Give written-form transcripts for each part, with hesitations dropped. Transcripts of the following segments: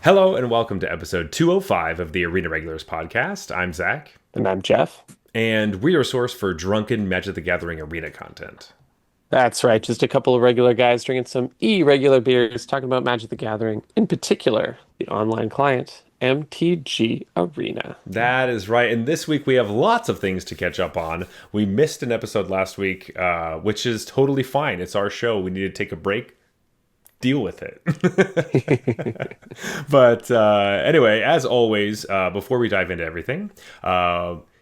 Hello and welcome to episode 205 of the Arena Regulars podcast. I'm Zach. And I'm Jeff. And we're a source for drunken Magic the Gathering arena content. That's right. Just a couple of regular guys drinking some irregular beers, talking about Magic the Gathering, in particular, the online client, MTG Arena. That is right. And this week we have lots of things to catch up on. We missed an episode last week, which is totally fine. It's our show. We need to take a break. Deal with it. But anyway, as always, before we dive into everything,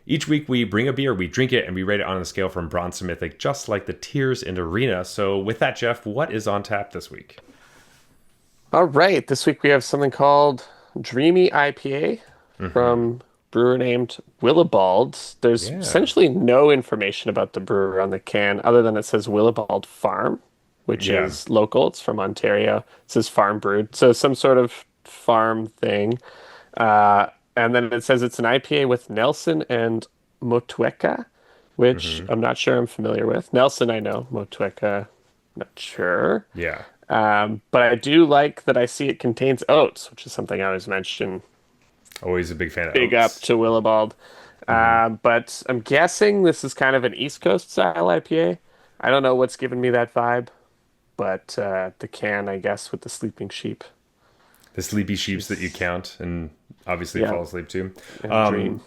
each week we bring a beer, we drink it, and we rate it on a scale from bronze to mythic, just like the tiers in Arena. So with that, Jeff, what is on tap this week? All right. This week we have something called Dreamy IPA from brewer named Willibald. There's Yeah. essentially no information about the brewer on the can other than it says Willibald Farm, which Yeah. is local. It's from Ontario. It says farm brewed. So some sort of farm thing. And then it says it's an IPA with Nelson and Motueka, which I'm not sure I'm familiar with. Nelson, I know. Motueka, not sure. Yeah. But I do like that I see it contains oats, which is something I always mention. Always a big fan of Big up oats. to Willibald. But I'm guessing this is kind of an East Coast style IPA. I don't know what's giving me that vibe, but the can, I guess, with the sleeping sheep. The sleepy sheeps that you count and obviously Yeah, fall asleep to. and dream.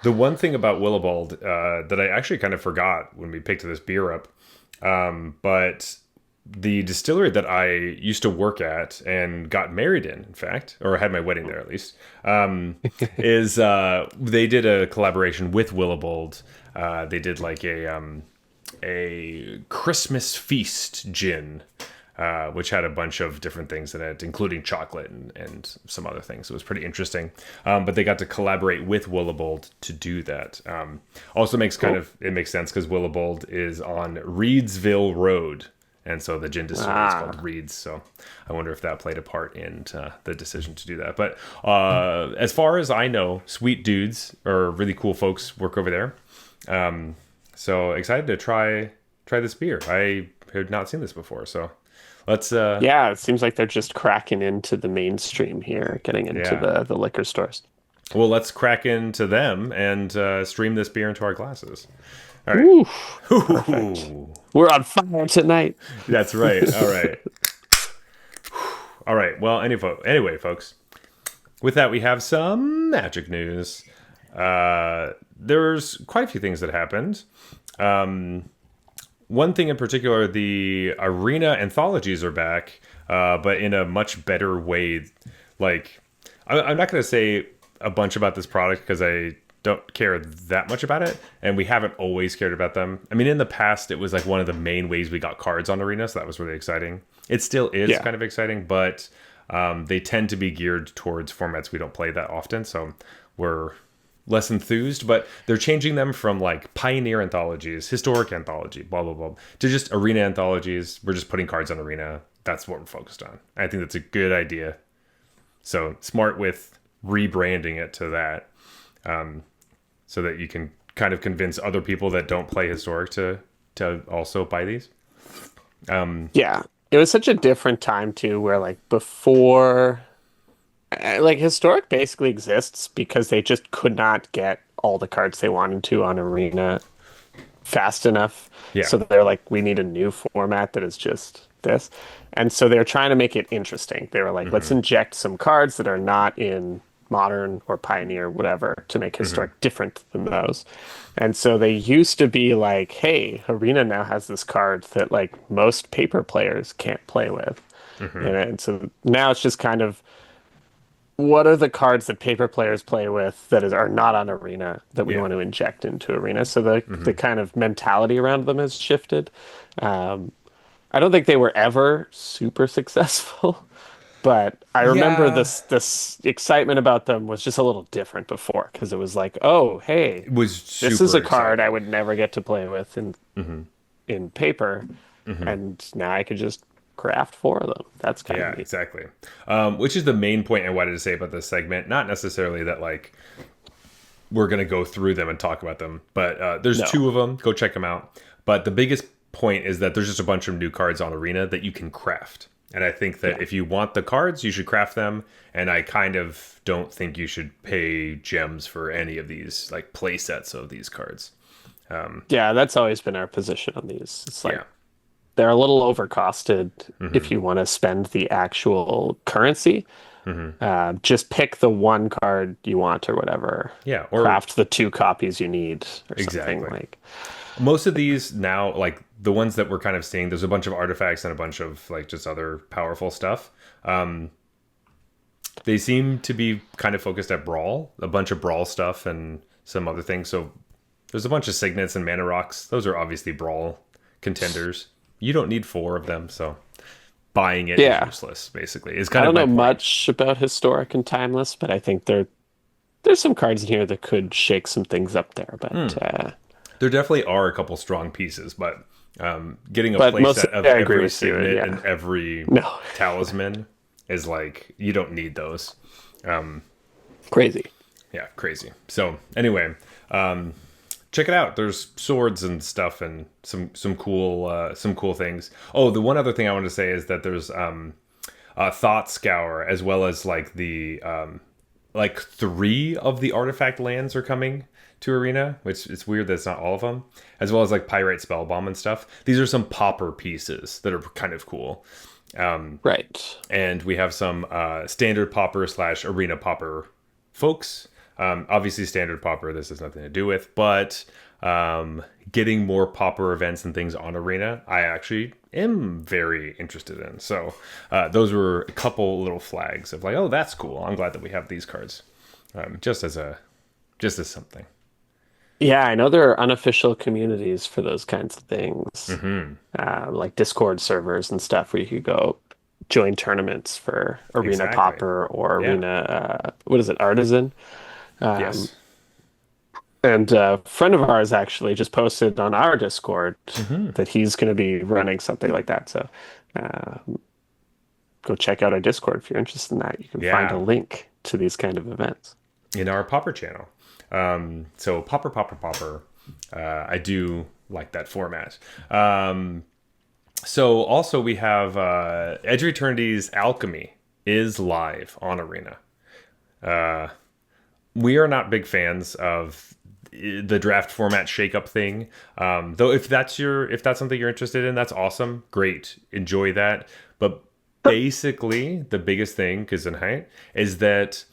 The one thing about Willibald that I actually kind of forgot when we picked this beer up, but the distillery that I used to work at and got married in fact, or had my wedding there at least, is they did a collaboration with Willibald. They did like a Christmas feast gin, which had a bunch of different things in it, including chocolate and some other things. It was pretty interesting. But they got to collaborate with Willibald to do that. Also makes it makes sense because Willibald is on Reedsville Road. And so the gin distillery is called Reeds. So I wonder if that played a part in the decision to do that. But as far as I know, sweet dudes or really cool folks work over there. So excited to try this beer. I had not seen this before. So let's Yeah, it seems like they're just cracking into the mainstream here, getting into yeah. the liquor stores. Well, let's crack into them and stream this beer into our glasses. All right. Ooh, perfect. We're on fire tonight. That's right. All right. All right. Well, anyway, folks, with that, we have some magic news. There's quite a few things that happened. One thing in particular, the arena anthologies are back, but in a much better way. Like, I'm not going to say a bunch about this product because I don't care that much about it, and we haven't always cared about them. I mean, in the past, it was like one of the main ways we got cards on Arena, so that was really exciting. It still is Yeah. kind of exciting, but they tend to be geared towards formats we don't play that often, so we're less enthused. But they're changing them from like Pioneer anthologies, Historic anthology, blah blah blah, to just Arena anthologies. We're just putting cards on Arena. That's what we're focused on. I think that's a good idea. So smart with rebranding it to that. So that you can kind of convince other people that don't play Historic to also buy these. Yeah. It was such a different time too, where like before, like Historic basically exists because they just could not get all the cards they wanted to on Arena fast enough. Yeah. So they're like, we need a new format that is just this. And so they're trying to make it interesting. They were like, let's inject some cards that are not in Modern or Pioneer, whatever, to make Historic different than those. And so they used to be like, hey, Arena now has this card that like most paper players can't play with. And so now it's just kind of what are the cards that paper players play with are not on Arena that we Yeah. want to inject into Arena? So the kind of mentality around them has shifted. I don't think they were ever super successful, but I remember Yeah. this excitement about them was just a little different before because it was like, oh, hey, It was this is super a card I exciting. would never get to play with in paper, and now I could just craft four of them. That's kind Yeah, of neat. exactly. Which is the main point I wanted to say about this segment. Not necessarily that like we're gonna go through them and talk about them, but there's No. two of them. Go check them out. But the biggest point is that there's just a bunch of new cards on Arena that you can craft. And I think that Yeah. if you want the cards, you should craft them. And I kind of don't think you should pay gems for any of these like play sets of these cards. Yeah, that's always been our position on these. It's like Yeah. they're a little overcosted Hmm. if you want to spend the actual currency. Hmm. Just pick the one card you want or whatever. Yeah. Or Craft the two copies you need or something exactly. like. Most of these now, like the ones that we're kind of seeing, there's a bunch of artifacts and a bunch of like just other powerful stuff. They seem to be kind of focused at Brawl, a bunch of Brawl stuff and some other things. So there's a bunch of Signets and Mana Rocks. Those are obviously Brawl contenders. You don't need four of them, so buying it is Yeah. useless, basically. Is I kind of don't my know point. much about historic and timeless, but I think there's some cards in here that could shake some things up there. There definitely are a couple strong pieces, but getting a But playset mostly of I agree every with you. Signet Yeah. and every No. talisman is like, you don't need those. Crazy. Yeah, crazy. So anyway, check it out. There's swords and stuff and some cool things. Oh, the one other thing I want to say is that there's Thought Scour, as well as like the like three of the artifact lands are coming to Arena, which it's weird that it's not all of them, as well as like Pyrite Spellbomb and stuff. These are some popper pieces that are kind of cool. Right. And we have some standard popper slash arena popper folks. Obviously, standard popper, this has nothing to do with, but getting more popper events and things on arena, I actually am very interested in. So those were a couple little flags of like, oh, that's cool. I'm glad that we have these cards, just as something. Yeah, I know there are unofficial communities for those kinds of things, Hmm. like Discord servers and stuff where you could go join tournaments for Arena Exactly. Popper or Yeah. Arena, what is it, Artisan? Um, Yes. and a friend of ours actually just posted on our Discord Hmm. that he's going to be running something like that. So uh, go check out our Discord if you're interested in that. You can find a Yeah. link to these kind of events. In our popper channel. So popper, popper, popper. I do like that format. So also we have Edge of Eternity's Alchemy is live on Arena. We are not big fans of the draft format shakeup thing. Though if that's something you're interested in, that's awesome. Great. Enjoy that. But basically the biggest thing, Gesundheit, is that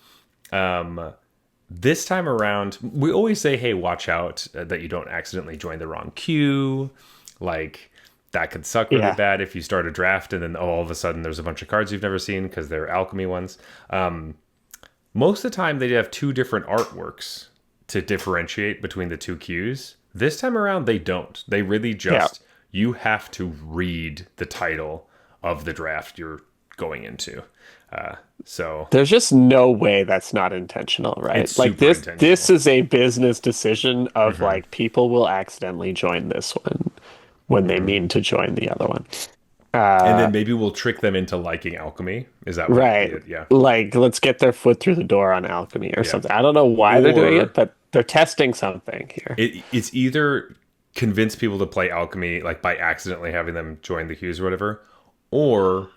this time around, we always say, hey, watch out that you don't accidentally join the wrong queue. Like, that could suck really Yeah. bad if you start a draft and then all of a sudden there's a bunch of cards you've never seen because they're alchemy ones. Most of the time, they have two different artworks to differentiate between the two queues. This time around, they don't. They really Yeah. just, you have to read the title of the draft you're going into. So There's just no way that's not intentional, right? it's Like super this intentional. is a business decision of Hmm. like people will accidentally join this one when they Hmm. mean to join the other one. And then maybe we'll trick them into liking alchemy. Is that what? Right. Yeah. Like let's get their foot through the door on alchemy or Yeah. something. I don't know why they're doing it, Or but they're testing something here. it's either convince people to play alchemy like by accidentally having them join the queues or whatever, or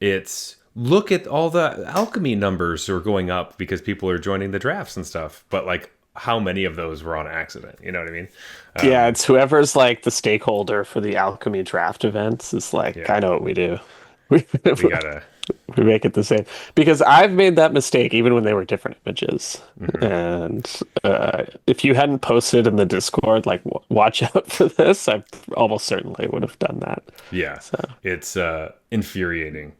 it's look at all the alchemy numbers are going up because people are joining the drafts and stuff. But like, how many of those were on accident? You know what I mean? Yeah, it's whoever's like the stakeholder for the alchemy draft events is like Yeah. kind of what we do. We We gotta. we make it the same because I've made that mistake even when they were different images. Mhm. And if you hadn't posted in the Discord, like watch out for this, I almost certainly would have done that. Yeah, So it's infuriating.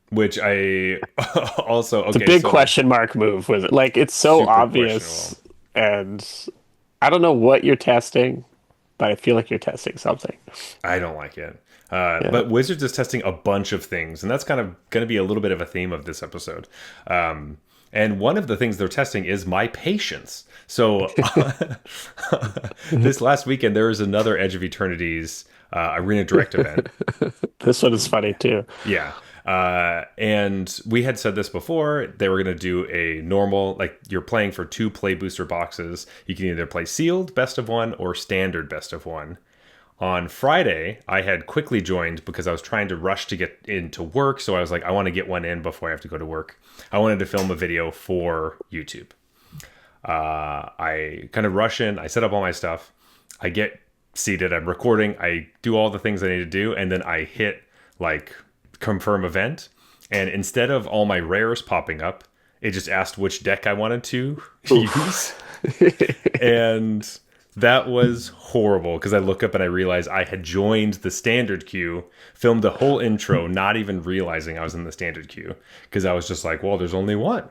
Which I also it's a okay. big So question mark move with it. Like it's so super obvious, questionable. and I don't know what you're testing, but I feel like you're testing something. I don't like it. Yeah. But Wizards is testing a bunch of things, and that's kind of going to be a little bit of a theme of this episode. And one of the things they're testing is my patience. So this last weekend, there was another Edge of Eternity's Arena Direct event. This one is funny too. Yeah. And we had said this before. They were going to do a normal, like you're playing for two play booster boxes. You can either play sealed best of one or standard best of one. On Friday, I had quickly joined because I was trying to rush to get into work. So I was like, I want to get one in before I have to go to work. I wanted to film a video for YouTube. I kind of rush in. I set up all my stuff. I get seated. I'm recording. I do all the things I need to do. And then I hit like confirm event. And instead of all my rares popping up, it just asked which deck I wanted to use. And that was horrible because I look up and I realize I had joined the standard queue, filmed the whole intro, not even realizing I was in the standard queue because I was just like, well, there's only one.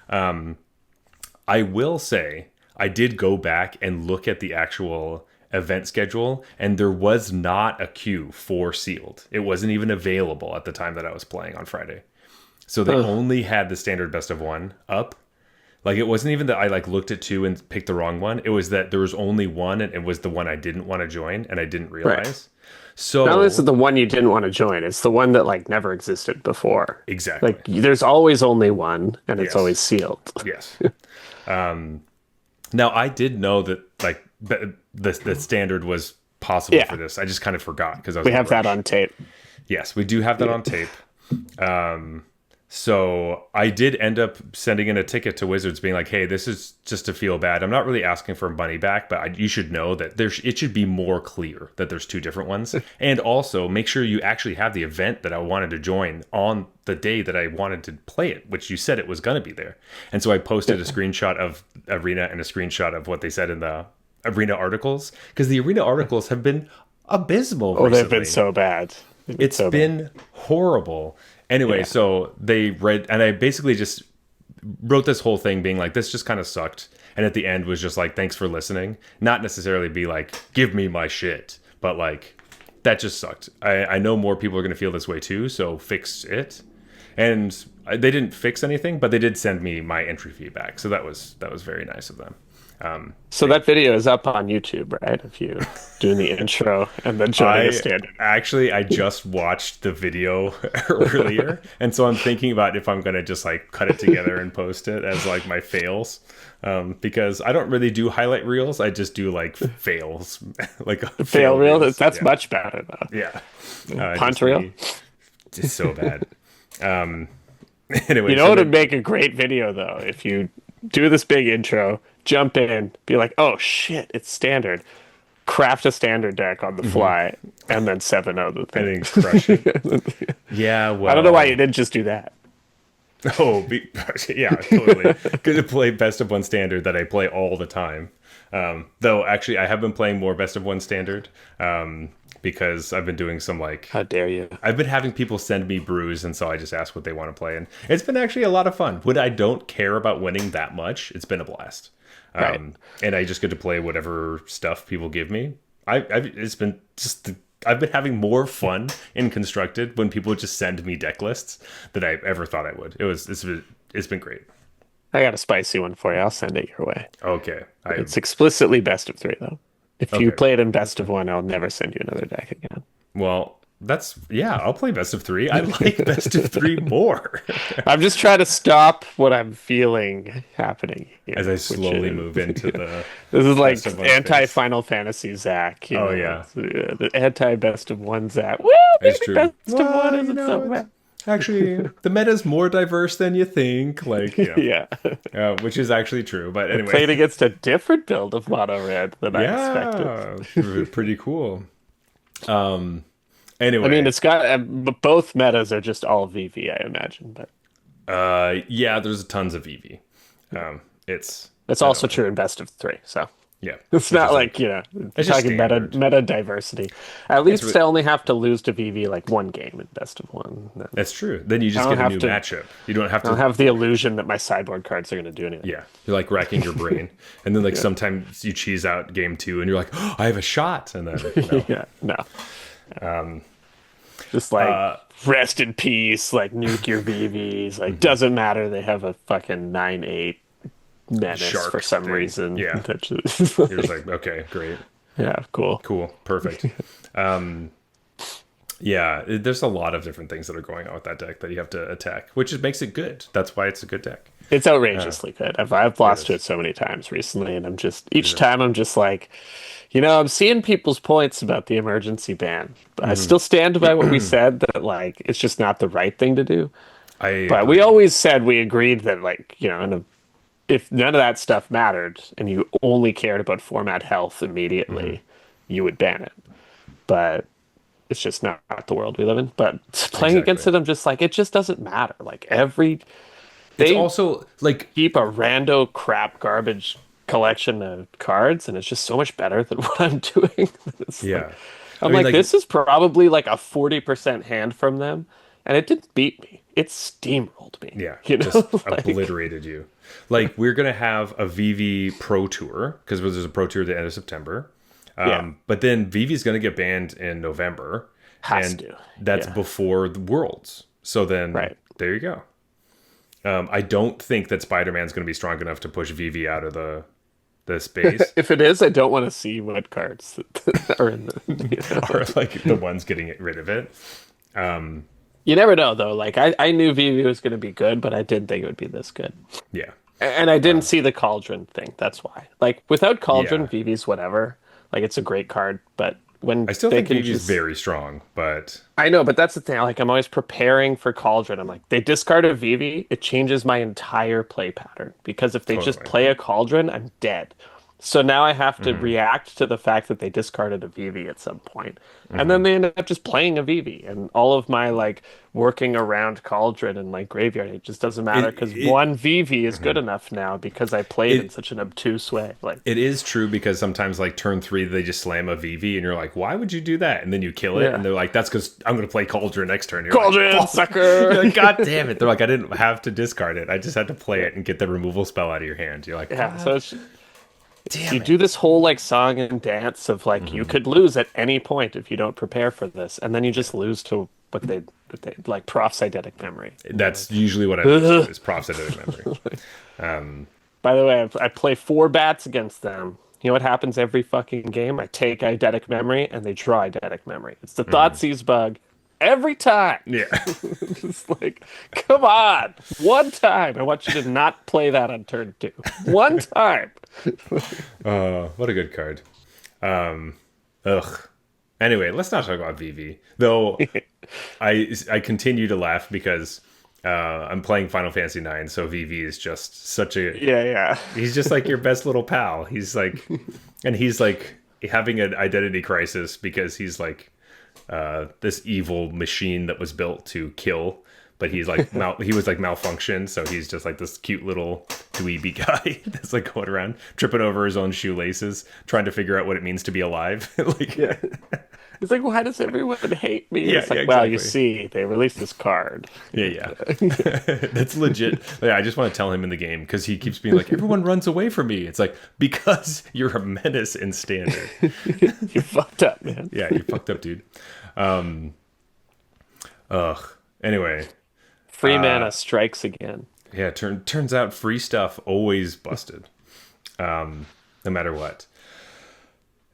I will say I did go back and look at the actual event schedule, and there was not a queue for sealed. It wasn't even available at the time that I was playing on Friday. So they only had the standard best of one up. Like, it wasn't even that I like looked at two and picked the wrong one. It was that there was only one, and it was the one I didn't want to join, and I didn't realize. Right. So not only is it the one you didn't want to join, it's the one that like never existed before. Exactly. Like, there's always only one, and it's always sealed. Yes. Now I did know that like the standard was possible for this. I just kind of forgot because we have that on tape. Yes, we do have that on tape. So I did end up sending in a ticket to Wizards being like, hey, this is just to feel bad. I'm not really asking for money back, but you should know that it should be more clear that there's two different ones. And also make sure you actually have the event that I wanted to join on the day that I wanted to play it, which you said it was going to be there. And so I posted a screenshot of Arena and a screenshot of what they said in the Arena articles, because the Arena articles have been abysmal recently. They've been so bad. It's been horrible. Anyway, so they read, and I basically just wrote this whole thing being like, this just kind of sucked. And at the end was just like, thanks for listening. Not necessarily be like, give me my shit. But like, that just sucked. I know more people are going to feel this way too, so fix it. And they didn't fix anything, but they did send me my entry feedback. So that was very nice of them. So that video is up on YouTube, right? If you doing the intro and then joining the standard. Actually, I just watched the video earlier, and so I'm thinking about if I'm gonna just like cut it together and post it as like my fails, because I don't really do highlight reels. I just do like fails, like fail reel. That's much better though. Yeah, punt reel. Just so bad. Anyway, you know what would make a great video though? If you do this big intro, jump in, be like, oh shit, it's standard. Craft a standard deck on the fly, and then 7-0 the thing. And then crush it. Yeah, well, I don't know why you didn't just do that. Oh, yeah, totally. Good to play best of one standard that I play all the time. Though, actually, I have been playing more best of one standard. Because I've been doing some like... How dare you? I've been having people send me brews, and so I just ask what they want to play. And it's been actually a lot of fun. When I don't care about winning that much, it's been a blast. Right. And I just get to play whatever stuff people give me. I've been having more fun in Constructed when people just send me deck lists than I ever thought I would. It's been great. I got a spicy one for you. I'll send it your way. Okay. It's explicitly best of 3, though. If you play it in best of 1, I'll never send you another deck again. Well, I'll play best of 3. I like best of 3 more. I'm just trying to stop what I'm feeling happening here, as I slowly move into the... This is like anti-Final Fantasy Zach. Yeah. The anti-best of 1 Zach. Woo! It's true. Best of 1 isn't so bad. Actually, the meta's more diverse than you think. Like, yeah. Which is actually true. But anyway, played against a different build of mono red than I expected. Pretty cool. Anyway, I mean, it's got both metas are just all VV, I imagine. But there's tons of VV. It's also true in best of 3. So yeah, it's not like it's talking meta diversity. At least I only have to lose to VV like one game in best of 1. That's true. Then you just get a new matchup. You don't have to. I don't have the illusion that my sideboard cards are going to do anything. Yeah, you're like racking your brain, and then like sometimes you cheese out game 2, and you're like, oh, I have a shot, and then no. Just like rest in peace, like nuke your VVs. Like doesn't matter. They have a fucking 9/8 menace shark for some reason. Yeah, you're just like, okay, great. Yeah, cool, perfect. Yeah, there's a lot of different things that are going on with that deck that you have to attack, which makes it good. That's why it's a good deck. It's outrageously good. I've It lost to is. it so many times recently, and I'm just each time I'm just like, I'm seeing people's points about the emergency ban, but I Mhm. still stand by what we said that like it's just not the right thing to do. I But we agree. always said we agreed that like, if none of that stuff mattered and you only cared about format health Mhm. immediately, you would ban it. But it's just not the world we live in. But playing against Exactly. it, I'm just like, it just doesn't matter. Like It's they also like, keep a rando crap garbage collection of cards, and it's just so much better than what I'm doing. It's like yeah. I I'm mean, like, like, this is probably like a 40% hand from them, and it didn't beat me. It steamrolled me. yeah, just Like obliterated you. Like, we're gonna have a VV Pro Tour because there's a Pro Tour at the end of September. yeah, But then VV's gonna get banned in November, has and to. that's Yeah, before the Worlds. So then right. there you go. I don't think that Spider-Man's gonna be strong enough to push VV out of the space, If it is, I don't want to see what cards are in the. or like the ones getting rid of it. You never know though. Like I knew VV was going to be good, but I didn't think it would be this good. Yeah, And I didn't see the Cauldron thing. That's why. Like without Cauldron, yeah. VV's whatever. Like it's a great card, but when I still they think can VV's just very strong, but I know, but that's the thing. Like I'm always preparing for Cauldron. I'm like, they discard a VV, it changes my entire play pattern because if they just totally. play a Cauldron, I'm dead. So now I have to Hmm. react to the fact that they discarded a VV at some point. And then Hmm. they end up just playing a VV. And all of my like working around Cauldron and like graveyard, it just doesn't It matter because it one VV is good mhm. enough now because I played in it such an obtuse way. Like, it is true because sometimes like turn three they just slam a VV and you're like, why would you do that? And then you kill it yeah. and they're like, that's because I'm gonna play Cauldron next turn. You're like, Cauldron, fuck. sucker! You're like, God damn it. They're like, I didn't have to discard it. I just had to play it and get the removal spell out of your hand. You're like, Yeah, so God it's you damn do it. this whole like song and dance of like you Hmm. could lose at any point if you don't prepare for this, and then you Yeah. just lose to what they like Prof's eidetic memory. And you're That's like, usually what I lose to ugh. is prophetic memory. Um, By the way, I play four bats against them. You know what happens every fucking game? I take eidetic memory and they draw eidetic memory. It's the mhm. Thoughtseize bug every time. Yeah. It's like, come on, one time. I want you to not play that on turn two. One time. What a good card. Ugh. Anyway, let's not talk about VV. Though I continue to laugh because I'm playing Final Fantasy IX, so VV is just such a Yeah, yeah. he's just like your best little pal. He's like having an identity crisis because he's like this evil machine that was built to kill, but he was like malfunctioned, so he's just like this cute little dweeby guy that's like going around tripping over his own shoelaces, trying to figure out what it means to be alive. Yeah. Like, He's like, why does everyone hate me? yeah, It's yeah, like, well, you exactly. see, they released this card. Yeah, yeah. That's legit. Yeah, I just want to tell him in the game because he keeps being like, everyone runs away from me. It's like, because you're a menace in standard. You fucked up, man. Yeah, you fucked up, dude. Ugh. Anyway, Free mana strikes again. yeah, turns out free stuff always busted, no matter what.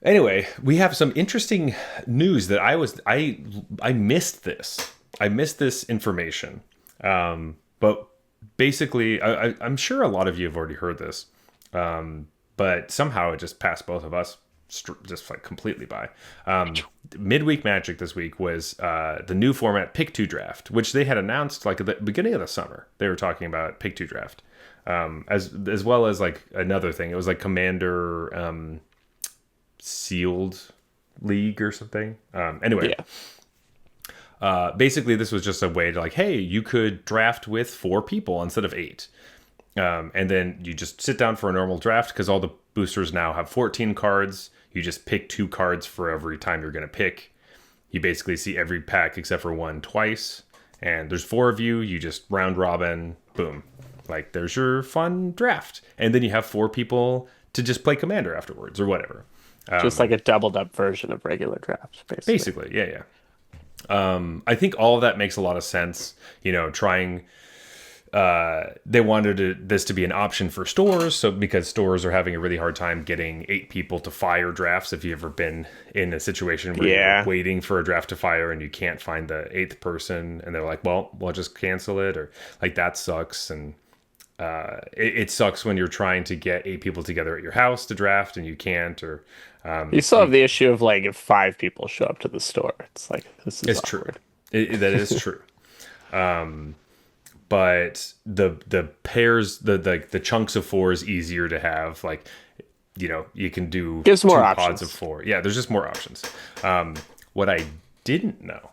Anyway, we have some interesting news that I missed this. I missed this information. But basically, I'm sure a lot of you have already heard this, but somehow it just passed both of us just like completely by. Midweek Magic this week was the new format Pick Two Draft, which they had announced like at the beginning of the summer. They were talking about Pick Two Draft, as well as like another thing. It was like Commander Sealed League or something. Anyway, Yeah. basically this was just a way to like, hey, you could draft with 4 people instead of 8. And then you just sit down for a normal draft because all the boosters now have 14 cards. You just pick 2 cards for every time you're going to pick. You basically see every pack except for one twice. And there's 4 of you. You just round robin, boom. Like, there's your fun draft. And then you have 4 people to just play Commander afterwards or whatever. Just like a doubled up version of regular drafts, basically. Basically, yeah, yeah. I think all of that makes a lot of sense. You know, trying they wanted this to be an option for stores, so because stores are having a really hard time getting 8 people to fire drafts. If you've ever been in a situation where you're Yeah. waiting for a draft to fire and you can't find the 8th person, and they're like, "Well, we'll just cancel it," or like that sucks. And it sucks when you're trying to get 8 people together at your house to draft and you can't, or You still have the issue of like if 5 people show up to the store, it's like this is it's true. awkward. That is true. But the pairs, the chunks of four is easier to have. Like, you can do Gives more 2 pods of options. four. Yeah, there's just more options. What I didn't know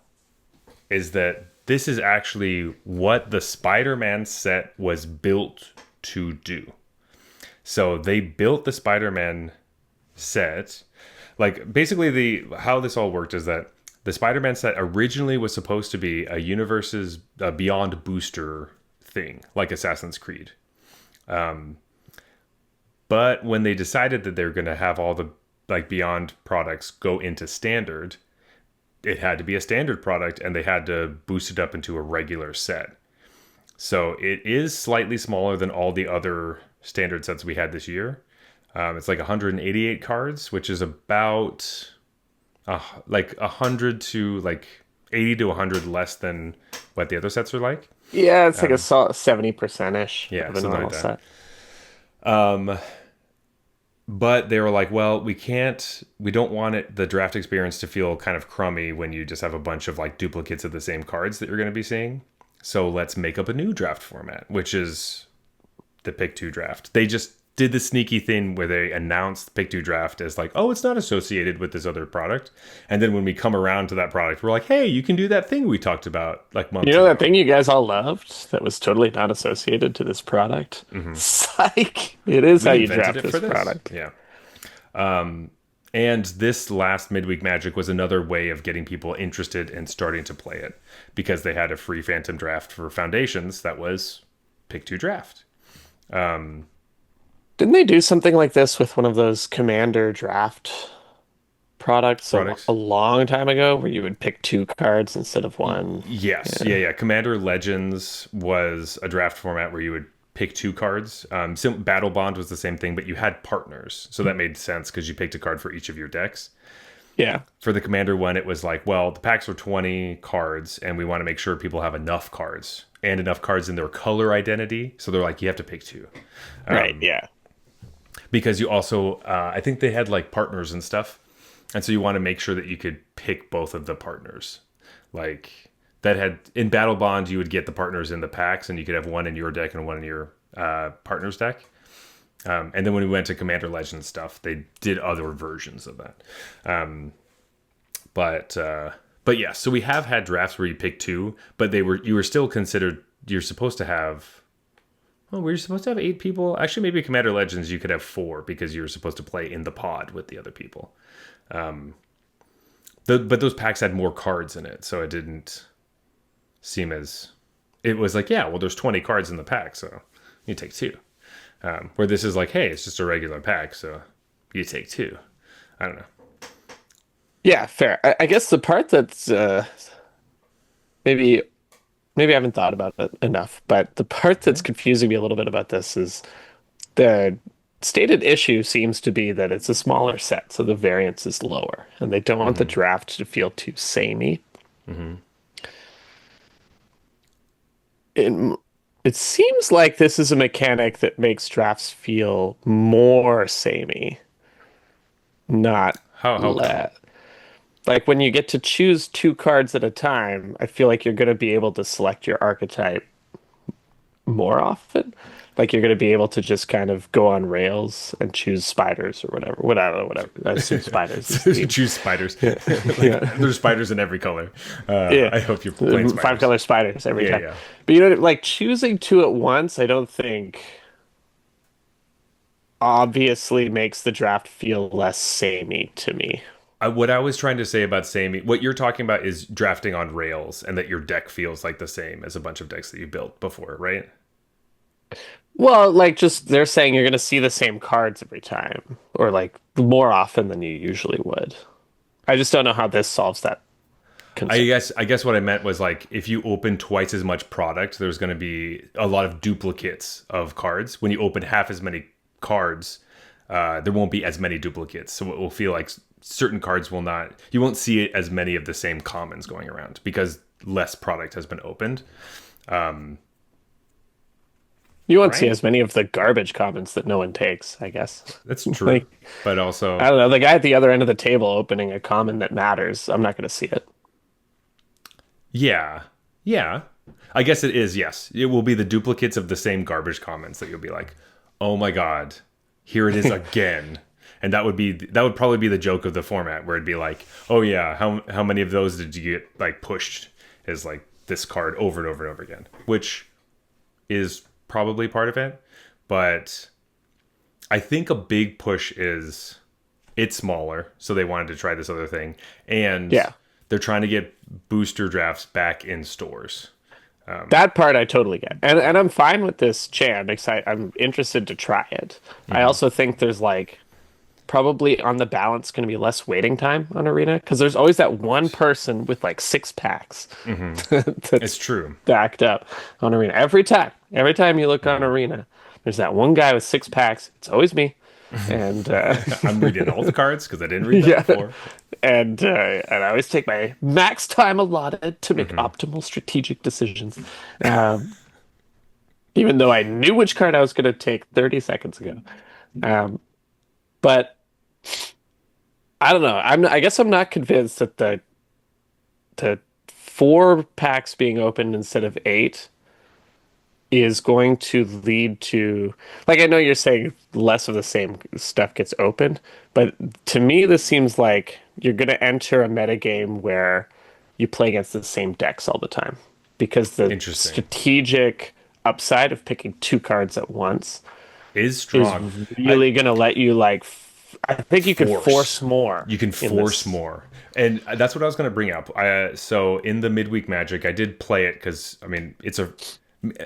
is that this is actually what the Spider-Man set was built to do. So they built the Spider-Man set. Like, basically, the how this all worked is that the Spider-Man set originally was supposed to be a universe's Beyond booster thing, like Assassin's Creed. But when they decided that they're going to have all the like Beyond products go into standard, it had to be a standard product, and they had to boost it up into a regular set. So it is slightly smaller than all the other standard sets we had this year. It's like 188 cards, which is about like 100 to like 80 to 100 less than what the other sets are like. Yeah, it's like a 70% ish Yeah, of a something normal like set. that. But they were like, well, we don't want the draft experience to feel kind of crummy when you just have a bunch of like duplicates of the same cards that you're going to be seeing. So let's make up a new draft format, which is the pick two draft. They just did the sneaky thing where they announced the pick two draft as like, oh, it's not associated with this other product. And then when we come around to that product, we're like, hey, you can do that thing we talked about like months You know that ago. thing you guys all loved that was totally not associated to this product? Psych! It is how We you invented draft it for this this. product. Yeah. And this last midweek Magic was another way of getting people interested and starting to play it, because they had a free Phantom draft for Foundations that was pick two draft. Didn't they do something like this with one of those Commander draft products a Products. long time ago where you would pick 2 cards instead of one? Yes, Yeah. yeah. Commander Legends was a draft format where you would pick 2 cards. Battle Bond was the same thing, but you had partners, so that made sense because you picked a card for each of your decks. Yeah. For the Commander one, it was like, well, the packs are 20 cards, and we want to make sure people have enough cards and enough cards in their color identity. So they're like, you have to pick 2. Right. Yeah. Because you also, I think they had like partners and stuff. And so you want to make sure that you could pick both of the partners. Like, that had, in Battle Bond, you would get the partners in the packs, and you could have one in your deck and one in your partner's deck. And then when we went to Commander Legends stuff, they did other versions of that. But yeah, so we have had drafts where you pick 2, but you were still considered, you're supposed to have, oh, were you supposed to have 8 people? Actually, maybe Commander Legends you could have 4 because you were supposed to play in the pod with the other people. But those packs had more cards in it, so it didn't seem as, it was like, yeah, well, there's 20 cards in the pack, so you take 2. Where this is like, hey, it's just a regular pack, so you take 2. I don't know. Yeah. Fair. I guess the part that's maybe maybe I haven't thought about it enough, but the part that's confusing me a little bit about this is the stated issue seems to be that it's a smaller set, so the variance is lower, and they don't want the draft to feel too samey. It, it seems like this is a mechanic that makes drafts feel more samey, not How come? less. Like when you get to choose 2 cards at a time, I feel like you're going to be able to select your archetype more often. Like you're going to be able to just kind of go on rails and choose spiders or whatever. Whatever. I assume spiders is You the choose spiders. yeah. Yeah. Like, there's spiders in every color. Yeah. I hope you're playing Five spiders. color spiders every Yeah, time. yeah. But like choosing 2 at once, I don't think obviously makes the draft feel less samey to me. What I was trying to say about samey, what you're talking about is drafting on rails, and that your deck feels like the same as a bunch of decks that you built before, right? Well, like just they're saying you're going to see the same cards every time, or like more often than you usually would. I just don't know how this solves that concern. I guess what I meant was like if you open twice as much product, there's going to be a lot of duplicates of cards. When you open half as many cards, there won't be as many duplicates. So it will feel like certain cards will not. You won't see it as many of the same commons going around because less product has been opened. You won't see right? as many of the garbage comments that no one takes, I guess. That's true. Like, But I also, don't know, the guy at the other end of the table opening a comment that matters, I'm not going to see it. yeah, yeah. I guess it is. Yes, it will be the duplicates of the same garbage comments that you'll be like, "Oh my god, here it is again." And that would probably be the joke of the format where it'd be like, "Oh yeah, how many of those did you get like pushed as like this card over and over and over again?" Which is probably part of it, but I think a big push is it's smaller, so they wanted to try this other thing, and Yeah. they're trying to get booster drafts back in stores. That part I totally get. And I'm fine with this chair. I'm interested to try it. I Mm-hmm. also think there's like probably on the balance going to be less waiting time on Arena because there's always that one person with like six packs Mm-hmm. It's that's true. backed up on Arena. Every time you look on Mm-hmm. Arena, there's that one guy with six packs. It's always me. And I'm reading all the cards because I didn't read them yeah, before. and I always take my max time allotted to make Mm-hmm. optimal strategic decisions. Um, even though I knew which card I was going to take 30 seconds ago. Um, but I don't know. I guess I'm not convinced that the four packs being opened instead of eight is going to lead to like I know you're saying less of the same stuff gets opened, but to me this seems like you're going to enter a metagame where you play against the same decks all the time because the Interesting. strategic upside of picking two cards at once Is is strong. I really going to let you I think you could force force. more You can in force this. more, and that's what I was going to bring up. So in the midweek magic, I did play it because I mean it's a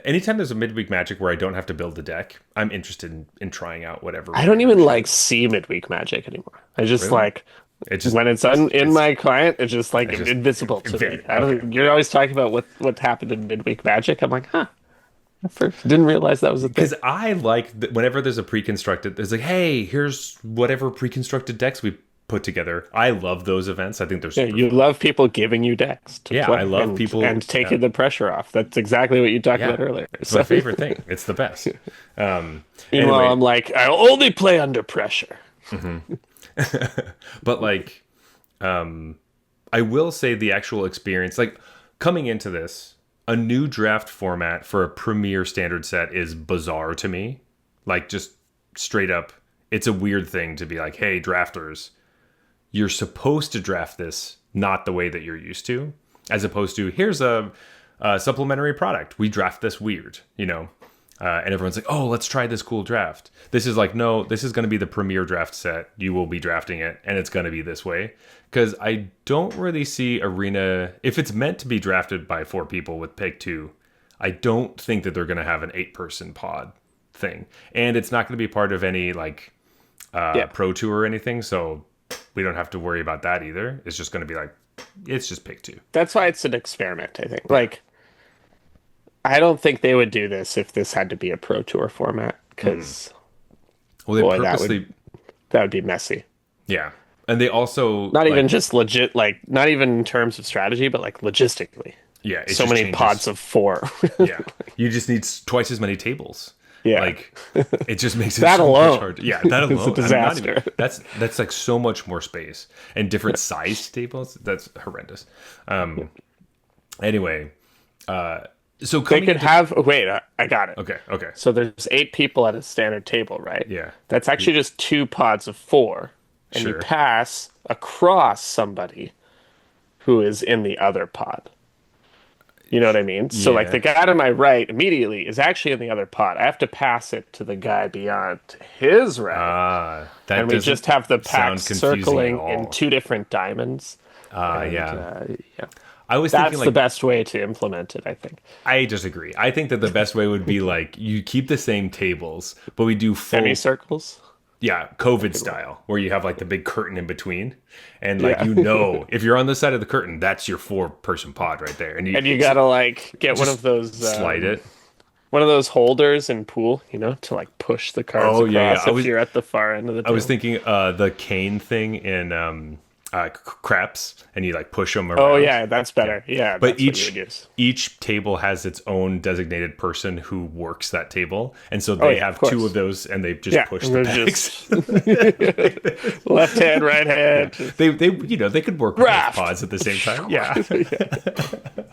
anytime there's a midweek magic where I don't have to build the deck, I'm interested in trying out whatever I don't random even shit. like see midweek magic anymore. I just Really? like It just when in it's my client, it's just like it's just invisible to me. very I okay. don't. You're always talking about what happened in midweek magic. I'm like, huh. I first didn't realize that was a thing. Because I like whenever there's a pre-constructed, there's like, hey, here's whatever pre-constructed decks we put together. I love those events. I think they're Yeah, super you fun. love people giving you decks to Yeah, I play love people. and Yeah, taking the pressure off. That's exactly what you talked yeah, about earlier. it's my So, favorite thing. It's the best. Um, meanwhile, anyway, I'm like, I only play under pressure. but like, I will say the actual experience, like coming into this, a new draft format for a premier standard set is bizarre to me. Like just straight up, it's a weird thing to be like, hey, drafters, you're supposed to draft this not the way that you're used to, as opposed to here's a supplementary product. We draft this weird, you know, and everyone's like, oh, let's try this cool draft. This is like, no, this is going to be the premier draft set. You will be drafting it, and it's going to be this way. Because I don't really see Arena, if it's meant to be drafted by four people with pick two, I don't think that they're going to have an 8-person pod thing. And it's not going to be part of any like Yeah, pro tour or anything. So we don't have to worry about that either. It's just going to be like, it's just pick two. that's why it's an experiment. I think. Yeah. Like, I don't think they would do this if this had to be a pro tour format because Well, they boy, purposely, that would be messy. yeah. And they also, Not even like, just legit, like not even in terms of strategy, but like logistically. yeah, it So just many changes. pods of four. Yeah. You just need twice as many tables. Yeah. Like, it just makes it That so much alone harder. Yeah, that is a alone. And not even, disaster. that's like so much more space and different sized tables. That's horrendous. Um, anyway, so They coming could into, have, oh, wait, I got it. okay, okay. So there's eight people at a standard table, right? Yeah. That's actually just two pods of four. And you Sure. pass across somebody who is in the other pod. You know what I mean? So like Yeah. the guy to my right immediately is actually in the other pod. I have to pass it to the guy beyond to his right. That And we doesn't just have the sound packs confusing at circling in all. two different diamonds. And Yeah. yeah, I was thinking that's the like best way to implement it, I think. I disagree. I think that the best way would be like you keep the same tables, but we do full Semicircles. yeah, COVID style, where you have like the big curtain in between. And like Yeah. if you're on the side of the curtain, that's your 4-person pod right there. And And you gotta like get one just of those slide it. one of those holders in pool, to like push the cards Oh yeah, yeah. across if you're at the far end of the I was table. thinking the cane thing in craps, and you like push them Oh around. yeah, that's Yeah, better. Yeah, but that's what you would use. each table has its own designated person who works that table, and so Oh they yeah, of have two of course. those, and they just Yeah, push and the there's pegs. just left hand, right Yeah, hand, just they they could work both draft. pods at the same time. Yeah. Yeah.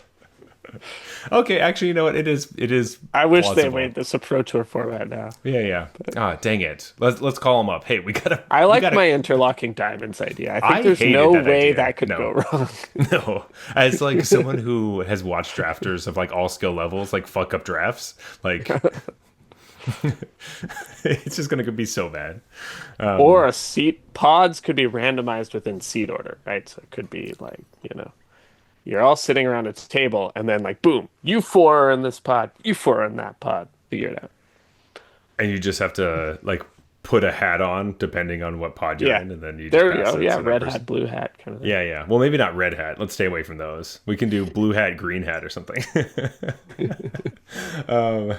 Okay, actually, you know what? It is I wish they plausible. made this a Pro Tour format now. Yeah, yeah. Ah, dang it. Let's call them up. Hey, I we like gotta. my interlocking diamonds idea. I think I there's hated no that way idea. that could No, go wrong. no. As like someone who has watched drafters of like all skill levels, like fuck up drafts, like it's just gonna be so bad. Or a seat pods could be randomized within seat order, right? So it could be like, you're all sitting around a table and then like boom, you four are in this pod, you four are in that pod. Figure it out. And you just have to like put a hat on depending on what pod you're Yeah. in, and then you just There we pass go. it Yeah, to that red person. hat, blue hat kind of thing. Yeah, yeah. Well, maybe not red hat. Let's stay away from those. We can do blue hat, green hat, or something. um,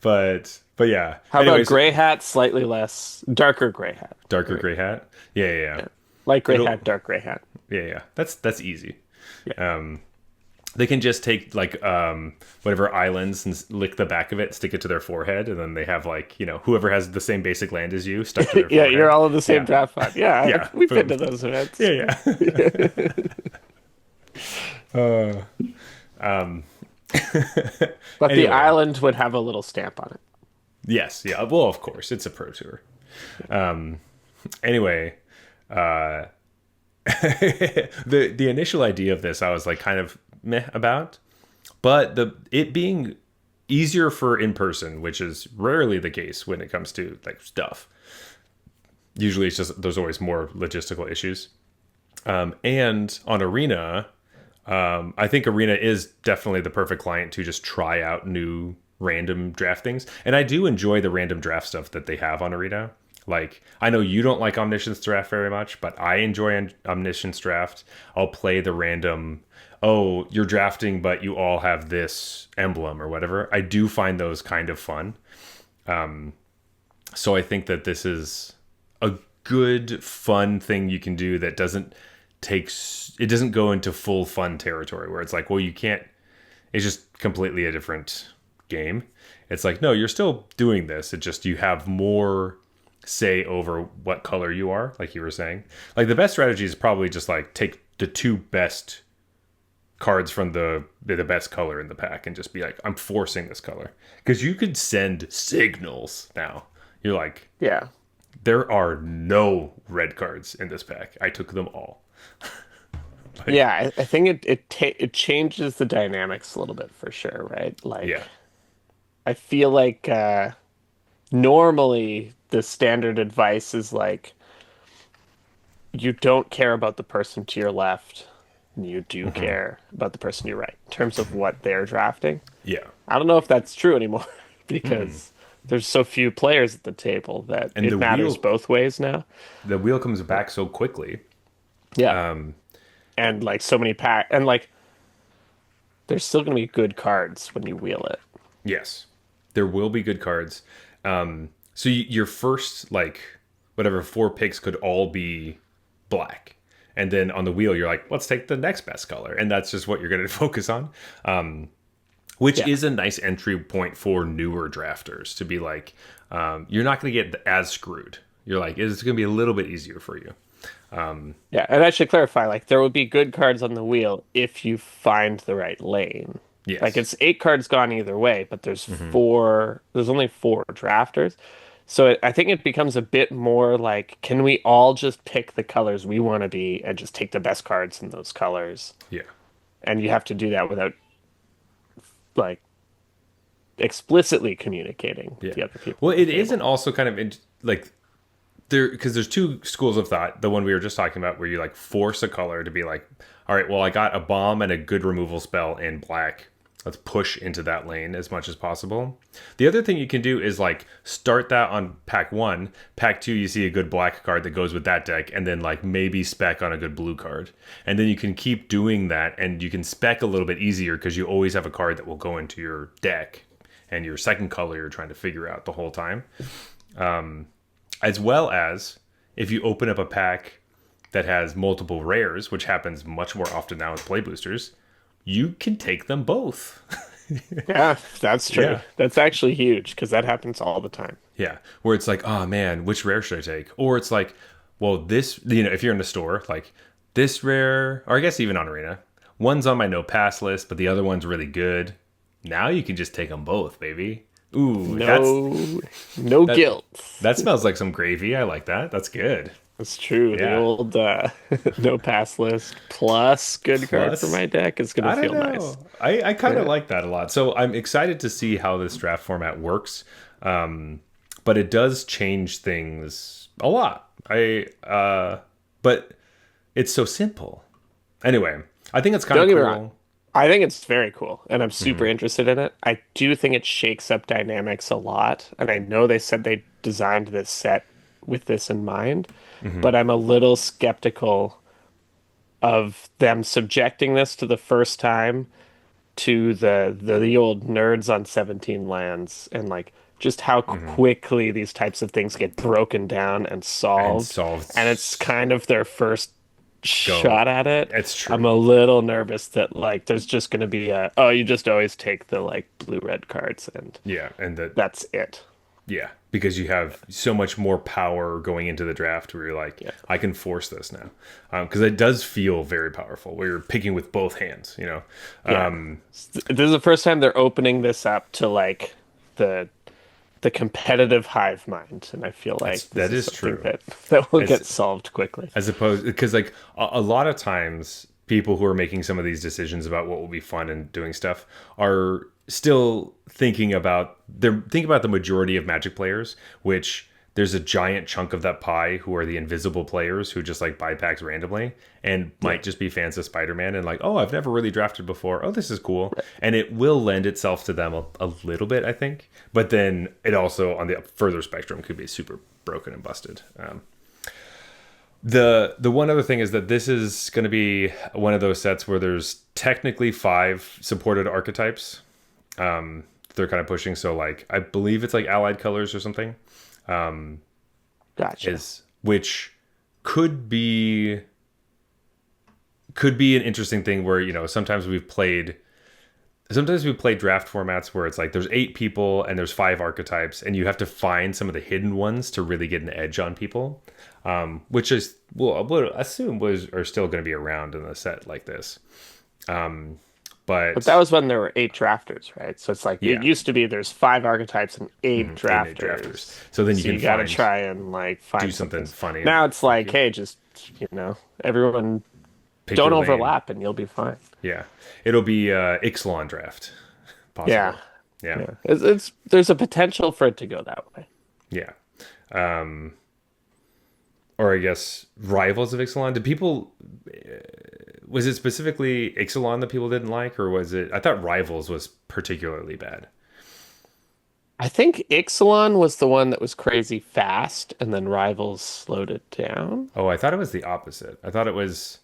but yeah. How about Anyways, gray hat, slightly less, darker gray hat. darker gray hat. Yeah, yeah, yeah. Light gray It'll, hat, dark gray hat. yeah, yeah. That's easy. Yeah. They can just take like whatever islands and lick the back of it, stick it to their forehead, and then they have like whoever has the same basic land as you stuck to their Yeah, forehead. you're all in the same Yeah, draft pod. Yeah, yeah. we've been Boom. to those events. Yeah, yeah. But the Anyway. island would have a little stamp on it. Yes, yeah. Well, of course, it's a pro tour. Anyway, the initial idea of this, I was like kind of meh about, but it being easier for in person, which is rarely the case when it comes to like stuff. Usually, it's just there's always more logistical issues. And on Arena, I think Arena is definitely the perfect client to just try out new random draft things. And I do enjoy the random draft stuff that they have on Arena. Like, I know you don't like Omniscience Draft very much, but I enjoy Omniscience Draft. I'll play the random, oh, you're drafting, but you all have this emblem or whatever. I do find those kind of fun. So I think that this is a good, fun thing you can do that it doesn't go into full fun territory where it's like, well, you can't, it's just completely a different game. It's like, no, you're still doing this. It just, you have more say over what color you are, like you were saying. Like the best strategy is probably just like take the two best cards from the best color in the pack and just be like, I'm forcing this color. Because you could send signals now. You're like, Yeah. there are no red cards in this pack. I took them all. Yeah, I think it changes the dynamics a little bit for sure, right? Like Yeah. I feel like normally the standard advice is like you don't care about the person to your left, and you do care about the person to your right in terms of what they're drafting. Yeah. I don't know if that's true anymore because there's so few players at the table that And it matters both ways now. the wheel comes back so quickly. Yeah. And like so many pack and like there's still gonna be good cards when you wheel it. Yes. There will be good cards. So your first, like, whatever, 4 picks could all be black. And then on the wheel, you're like, let's take the next best color. And that's just what you're going to focus on. Which Yeah. is a nice entry point for newer drafters to be like, you're not going to get as screwed. You're like, it's going to be a little bit easier for you. Yeah, and I should clarify, like there would be good cards on the wheel if you find the right lane. Yes. Like it's 8 cards gone either way, but there's only 4 drafters. So I think it becomes a bit more like, can we all just pick the colors we want to be and just take the best cards in those colors? Yeah. And you have to do that without like explicitly communicating with the other people. Well, at the it table. isn't also kind of like there, because there's 2 schools of thought. The one we were just talking about, where you like force a color to be like, all right, well, I got a bomb and a good removal spell in black. Let's push into that lane as much as possible. The other thing you can do is like start that on pack 1. Pack 2, you see a good black card that goes with that deck, and then like maybe spec on a good blue card. And then you can keep doing that, and you can spec a little bit easier because you always have a card that will go into your deck and your second color you're trying to figure out the whole time. As well as if you open up a pack that has multiple rares, which happens much more often now with play boosters, you can take them both. Yeah, that's true. Yeah. That's actually huge because that happens all the time. Yeah. Where it's like, oh man, which rare should I take? Or it's like, well, this, you know, if you're in a store, like this rare, or I guess even on Arena, one's on my no pass list, but the other one's really good. Now you can just take them both, baby. Ooh, No that guilt. that smells like some gravy. I like that. That's good. That's true. The Yeah. old no pass list plus good card for Plus, my deck is gonna I don't feel nice. know. I kind of Yeah. like that a lot. So I'm excited to see how this draft format works. But it does change things a lot. But it's so simple. Anyway, I think it's kind Don't of get me wrong. cool. I think it's very cool, and I'm super interested in it. I do think it shakes up dynamics a lot, and I know they said they designed this set with this in mind, but I'm a little skeptical of them subjecting this to the first time to the old nerds on 17 lands and like just how quickly these types of things get broken down and And solved. solved And it's kind of their first go. shot at it. It's true. I'm a little nervous that like there's just going to be a oh you just always take the like blue red cards and Yeah, and that that's it. yeah, because you have so much more power going into the draft where you're like, Yeah. I can force this now, because it does feel very powerful where you're picking with both hands. You know, Yeah. This is the first time they're opening this up to like the the competitive hive mind, and I feel like that this is something true. that will It's get solved quickly. as opposed because like a lot of times people who are making some of these decisions about what will be fun and doing stuff are still thinking about the majority of Magic players, which there's a giant chunk of that pie who are the invisible players who just like buy packs randomly and might just be fans of Spider-Man and like, oh, I've never really drafted before. Oh, this is cool. Right. And it will lend itself to them a little bit, I think. But then it also, on the further spectrum, could be super broken and busted. The one other thing is that this is going to be one of those sets where there's technically 5 supported archetypes. They're kind of pushing. So like, I believe it's like allied colors or something. Gotcha. Which could be an interesting thing where, you know, sometimes we play draft formats where it's like there's 8 people and there's 5 archetypes and you have to find some of the hidden ones to really get an edge on people, which is, well, I would assume are still going to be around in a set like this. But that was when there were 8 drafters, right? So it's like yeah. it used to be there's 5 archetypes and 8 drafters. 8 drafters. So then you got to try and like find do something funny. Now it's like, hey, just everyone pick don't your overlap and you'll be fine. Yeah, it'll be Ixalan draft. Possible. Yeah. It's there's a potential for it to go that way. Yeah. Or I guess rivals of Ixalan. Did people? Was it specifically Ixalan that people didn't like, or was it? I thought Rivals was particularly bad. I think Ixalan was the one that was crazy fast, and then Rivals slowed it down. Oh, I thought it was the opposite. I thought it was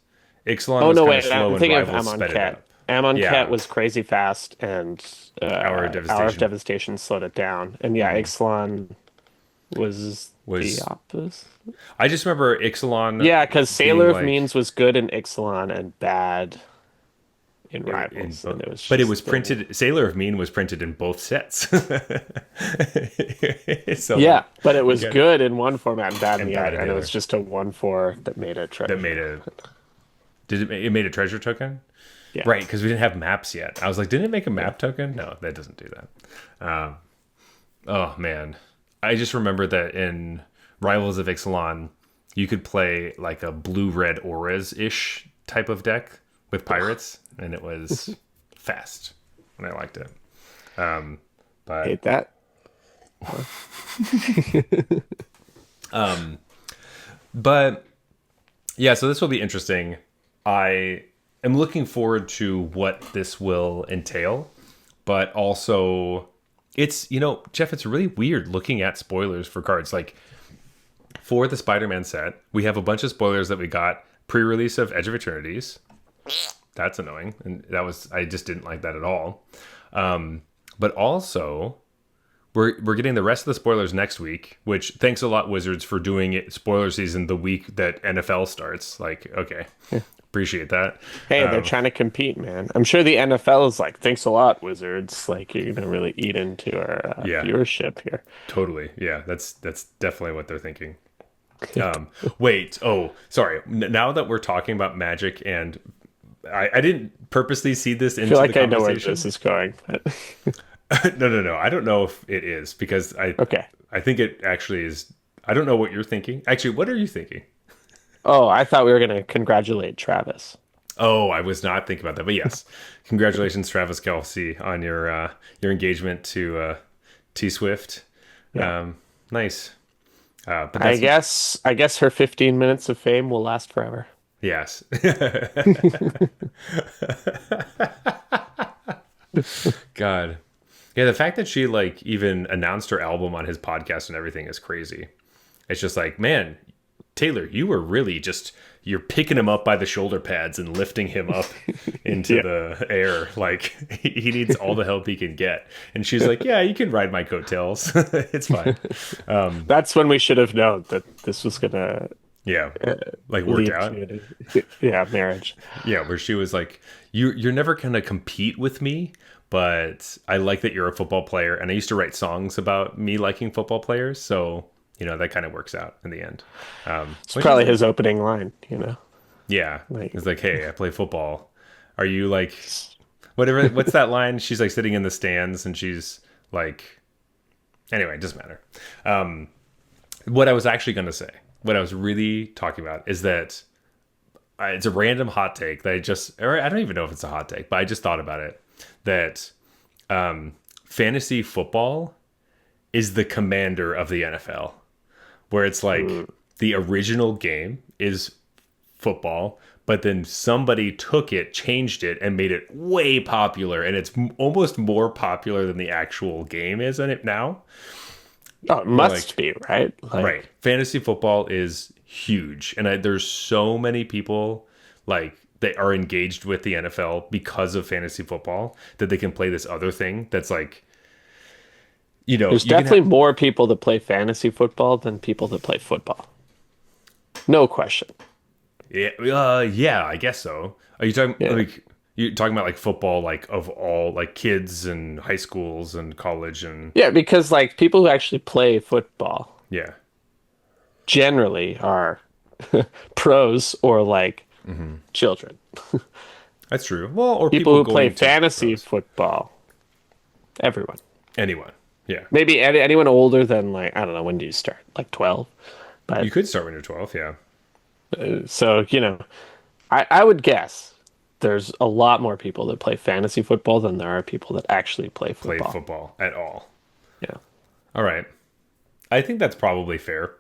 Ixalan Oh was no, kind wait, of slow I'm and thinking of Rivals sped it Amonkhet. up. Amonkhet was crazy fast, and Hour of Devastation. Hour of Devastation slowed it down. And yeah, Ixalan was the opposite. I just remember Ixalan. Yeah, because Sailor of like, Means was good in Ixalan and bad in Rivals. And but it was printed. Sailor of Mean was printed in both sets. So yeah, but it was good in one format and bad in the other, in the and it other. was just a 1/4 that made it treasure. It made a treasure token? Yeah. Right, because we didn't have maps yet. I was like, didn't it make a map token? No, that doesn't do that. Oh man, I just remember that in Rivals of Ixalan, you could play like a blue-red auras ish type of deck with pirates, and it was fast, and I liked it. But hate that. But yeah, so this will be interesting. I am looking forward to what this will entail, but also it's, Jeff, it's really weird looking at spoilers for cards. Like for the Spider-Man set, we have a bunch of spoilers that we got pre-release of Edge of Eternities. That's annoying. And I just didn't like that at all. But also we're getting the rest of the spoilers next week. Which thanks a lot, Wizards, for doing it spoiler season the week that NFL starts. Like, okay, appreciate that. Hey, they're trying to compete, man. I'm sure the NFL is like, thanks a lot, Wizards. Like, you're gonna really eat into our Yeah, viewership here. totally. Yeah, that's definitely what they're thinking. Wait. Oh, sorry. Now that we're talking about Magic, and I didn't purposely see this I into feel the like I know where conversation. this is going. No. I don't know if it is because Okay. I think it actually is. I don't know what you're thinking. Actually, what are you thinking? Oh, I thought we were gonna congratulate Travis. Oh, I was not thinking about that, but yes, congratulations, Travis Kelce, on your engagement to T Swift. Yeah. Nice. But I that's guess I guess her 15 minutes of fame will last forever. yes. God. Yeah, the fact that she like even announced her album on his podcast and everything is crazy. It's just like, man, Taylor, you were really just you're picking him up by the shoulder pads and lifting him up into Yeah. the air. Like he needs all the help he can get. And she's like, yeah, you can ride my coattails. It's fine. That's when we should have known that this was gonna Yeah. Like work lead out. to yeah, marriage. Yeah, where she was like, you're never gonna compete with me, but I like that you're a football player, and I used to write songs about me liking football players, so that kind of works out in the end. It's Which is probably like, his opening line, you know. yeah, Like it's like, hey, I play football. Are you like whatever? What's that line? She's like sitting in the stands, and she's like, anyway, it doesn't matter. What I was actually gonna say, what I was really talking about, is that it's a random hot take that or I don't even know if it's a hot take, but I just thought about it that fantasy football is the commander of the NFL, where it's like the original game is football, but then somebody took it, changed it, and made it way popular, and it's almost more popular than the actual game is in it now. oh, it Where, must like, be, right? Like right. Fantasy football is huge. And there's so many people like that are engaged with the NFL because of fantasy football that they can play this other thing that's like, there's you can definitely more people that play fantasy football than people that play football. No question. yeah, I guess so. Are you talking Yeah. like you talking about like football like of all like kids and high schools and college and Yeah, because like people who actually play football yeah. generally are pros or like children. That's true. Well, or People people who play going to fantasy pros. football, everyone. Anyone. Yeah. Maybe anyone older than like, I don't know, when do you start? Like 12? But You could start when you're 12, yeah. so, I would guess there's a lot more people that play fantasy football than there are people that actually play Play football. football at all. Yeah. All right. I think that's probably fair.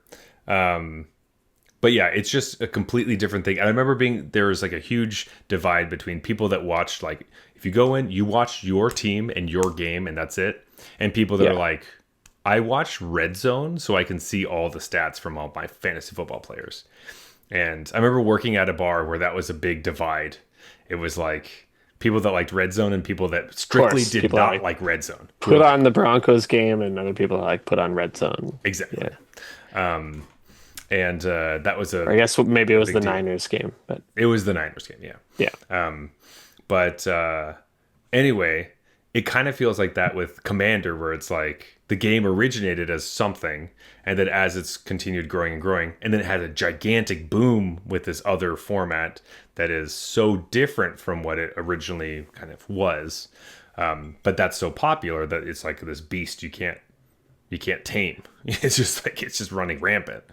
But yeah, it's just a completely different thing. And I remember there was like a huge divide between people that watched, like, if you go in, you watch your team and your game and that's it. And people that Yeah. are like, I watch Red Zone so I can see all the stats from all my fantasy football players. And I remember working at a bar where that was a big divide. It was like people that liked Red Zone and people that strictly course, did people not like like Red Zone. Put on the Broncos game and other people like put on Red Zone. Exactly. Yeah. And that was Or I guess maybe it was big the deal. Niners game, but It was the Niners game, yeah. yeah. But anyway, it kind of feels like that with Commander, where it's like the game originated as something, and then as it's continued growing and growing, and then it had a gigantic boom with this other format that is so different from what it originally kind of was. But that's so popular that it's like this beast you can't tame. It's just running rampant.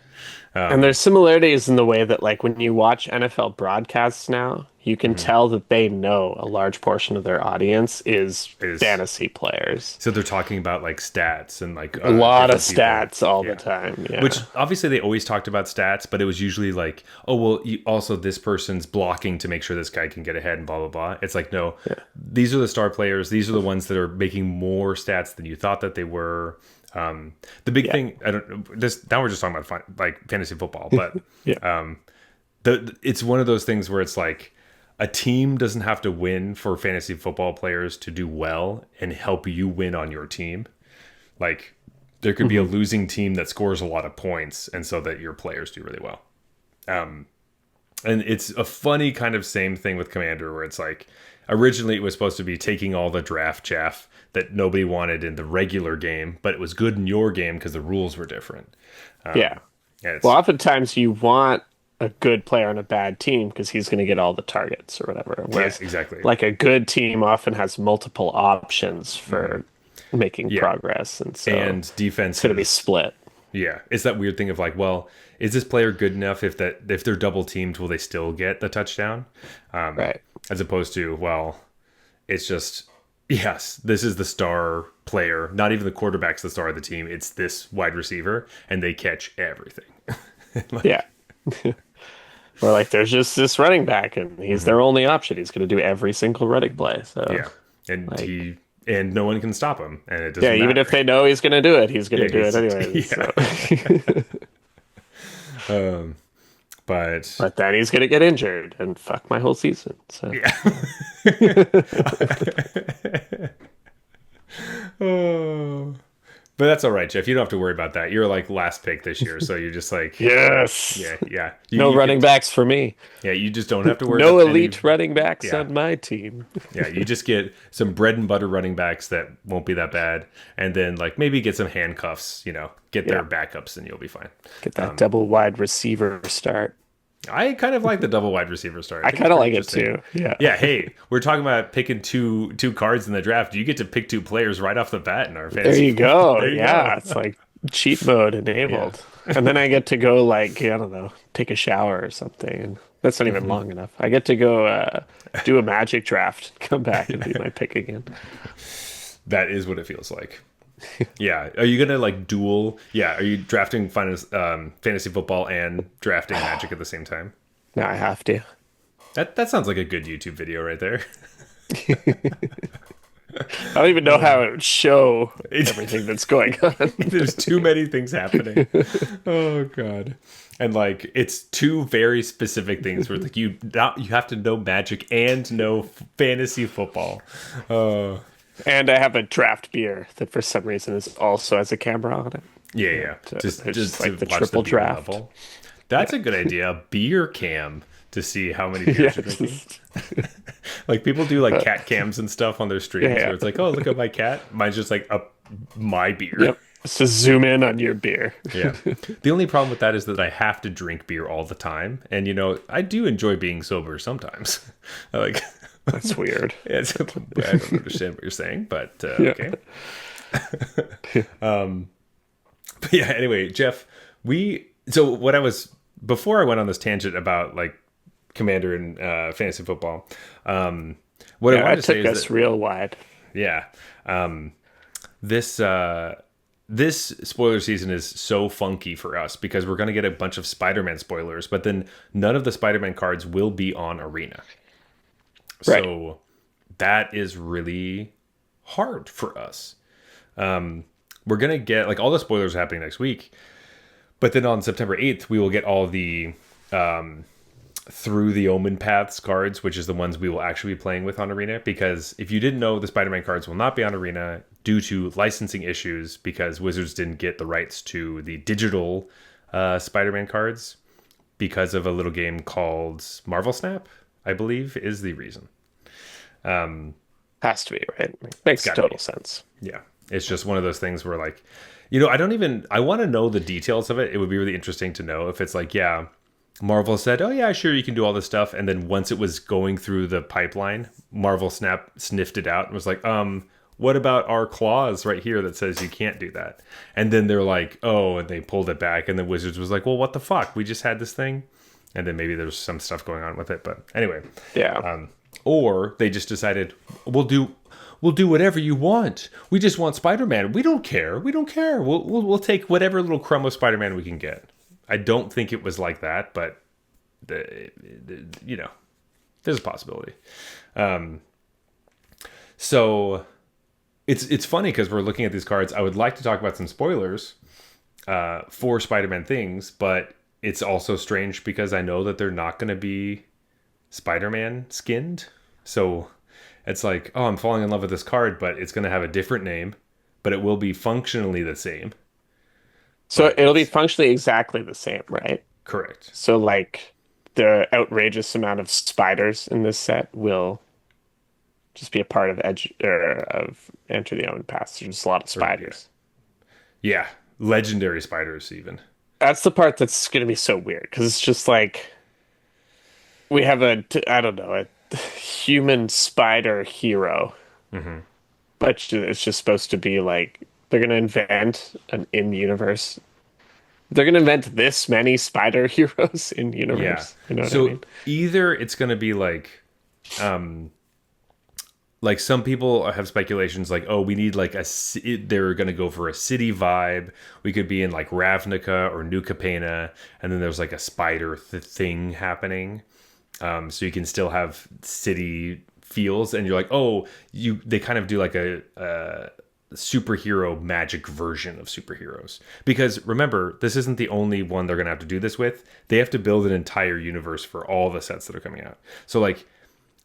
And there's similarities in the way that, like, when you watch NFL broadcasts now, you can tell that they know a large portion of their audience is fantasy players. So they're talking about like stats and like A lot of different people. stats all Yeah. the time. Yeah. Which obviously they always talked about stats, but it was usually like, oh, well, also this person's blocking to make sure this guy can get ahead and blah, blah, blah. It's like, no, these are the star players. These are the ones that are making more stats than you thought that they were. The big thing, now we're just talking about like fantasy football, but yeah. it's one of those things where it's like a team doesn't have to win for fantasy football players to do well and help you win on your team. Like there could be a losing team that scores a lot of points, and so that your players do really well. And it's a funny kind of same thing with Commander, where it's like originally it was supposed to be taking all the draft chaff that nobody wanted in the regular game, but it was good in your game because the rules were different. Yeah. And it's, Well, oftentimes you want a good player on a bad team because he's going to get all the targets or whatever. yeah, Whereas, exactly. like a good team often has multiple options for making Yeah. progress, and so And defense it's going to be split. yeah, it's that weird thing of like, well, is this player good enough if they're double teamed, will they still get the touchdown? Right. As opposed to, well, it's just yes, this is the star player, not even the quarterback's the star of the team. It's this wide receiver, and they catch everything. Yeah. Or like there's just this running back and he's their only option. He's going to do every single running play. So Yeah, and like, no one can stop him, and it yeah, doesn't even matter. if they know he's going to do it, he's going to Yeah, do it anyway. So. But But then he's going to get injured and fuck my whole season. So yeah. Oh. But that's all right, Jeff. You don't have to worry about that. You're like last pick this year, so you're just like, yes, yeah. no You running can, backs for me. yeah, you just don't have to worry. No about elite running backs yeah. on my team. Yeah, you just get some bread and butter running backs that won't be that bad, and then like maybe get some handcuffs. Get their backups, and you'll be fine. Get that double wide receiver start. I kind of like the double wide receiver start. I kind of like it too. Yeah. Yeah. Hey, we're talking about picking two cards in the draft. You get to pick two players right off the bat in our fantasy. There you go. There you Yeah. go. It's like cheat mode enabled. And then I get to go like, I don't know, take a shower or something. And that's not even long enough. I get to go do a magic draft, come back and do my pick again. That is what it feels like. Yeah. Are you gonna like duel? Yeah. Are you drafting fantasy football and drafting Magic at the same time? No, I have to. That sounds like a good YouTube video right there. I don't even know how it would show everything that's going on. There's too many things happening. Oh god. And like it's two very specific things where like you have to know Magic and know fantasy football. And I have a draft beer that for some reason is also has a camera on it. Yeah. Just like to the watch triple beer draft. level. That's a good idea. Beer cam to see how many beers you're drinking. Like people do like cat cams and stuff on their streams where it's like, oh, look at my cat. Mine's just like up my beer. Yep. So zoom in on your beer. Yeah. The only problem with that is that I have to drink beer all the time. And I do enjoy being sober sometimes. Like That's weird. I don't understand what you're saying, but okay. But yeah, anyway, Jeff, before I went on this tangent about like Commander and fantasy football, what I wanted to say took is us real wide. yeah, this spoiler season is so funky for us because we're going to get a bunch of Spider-Man spoilers, but then none of the Spider-Man cards will be on Arena. Right. So that is really hard for us. We're going to get like all the spoilers are happening next week, but then on September 8th, we will get all the Through the Omen Paths cards, which is the ones we will actually be playing with on Arena. Because if you didn't know, the Spider-Man cards will not be on Arena due to licensing issues because Wizards didn't get the rights to the digital Spider-Man cards because of a little game called Marvel Snap, I believe, is the reason. Has to be, right? Makes total sense. Yeah. It's just one of those things where like, I want to know the details of it. It would be really interesting to know if it's like, yeah, Marvel said, oh yeah, sure, you can do all this stuff. And then once it was going through the pipeline, Marvel sniffed it out and was like, what about our clause right here that says you can't do that? And then they're like, oh, and they pulled it back. And then Wizards was like, well, what the fuck? We just had this thing. And then maybe there's some stuff going on with it. But anyway. Yeah. Or they just decided, we'll do whatever you want. We just want Spider-Man. We don't care. We'll take whatever little crumb of Spider-Man we can get. I don't think it was like that, but there's a possibility. So it's funny because we're looking at these cards. I would like to talk about some spoilers for Spider-Man things, but it's also strange because I know that they're not going to be Spider-Man skinned. So it's like, oh, I'm falling in love with this card, but it's going to have a different name, but it will be functionally the same. So But it'll be it's functionally exactly the same, right? correct. So like the outrageous amount of spiders in this set will just be a part of Edge or of Enter the Omen Pass. There's just a lot of Or yeah, spiders. yeah, legendary spiders even. That's the part that's going to be so weird because it's just like we have I don't know, a human spider hero, Hmm. but it's just supposed to be like they're going to invent an in-universe. They're going to invent this many spider heroes in Yeah. universe. You know what I So mean? either it's going to be um, like some people have speculations like, oh, we need like they're going to go for a city vibe. We could be in like Ravnica or New Capenna, and then there's like a spider thing happening. So you can still have city feels, and you're like, oh, they kind of do like a superhero magic version of superheroes. Because remember, this isn't the only one they're gonna have to do this with. They have to build an entire universe for all the sets that are coming out. So like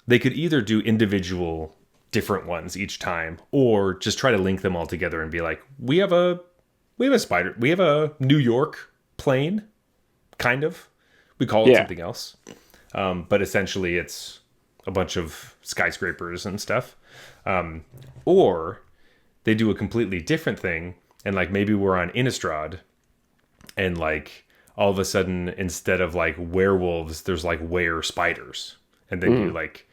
they could either do individual different ones each time, or just try to link them all together and be like, we have a New York plane, kind of. We call it Yeah. something else. But essentially it's a bunch of skyscrapers and stuff. Or they do a completely different thing, and like maybe we're on Innistrad, and like all of a sudden instead of like werewolves, there's like were spiders, and then you Mm. like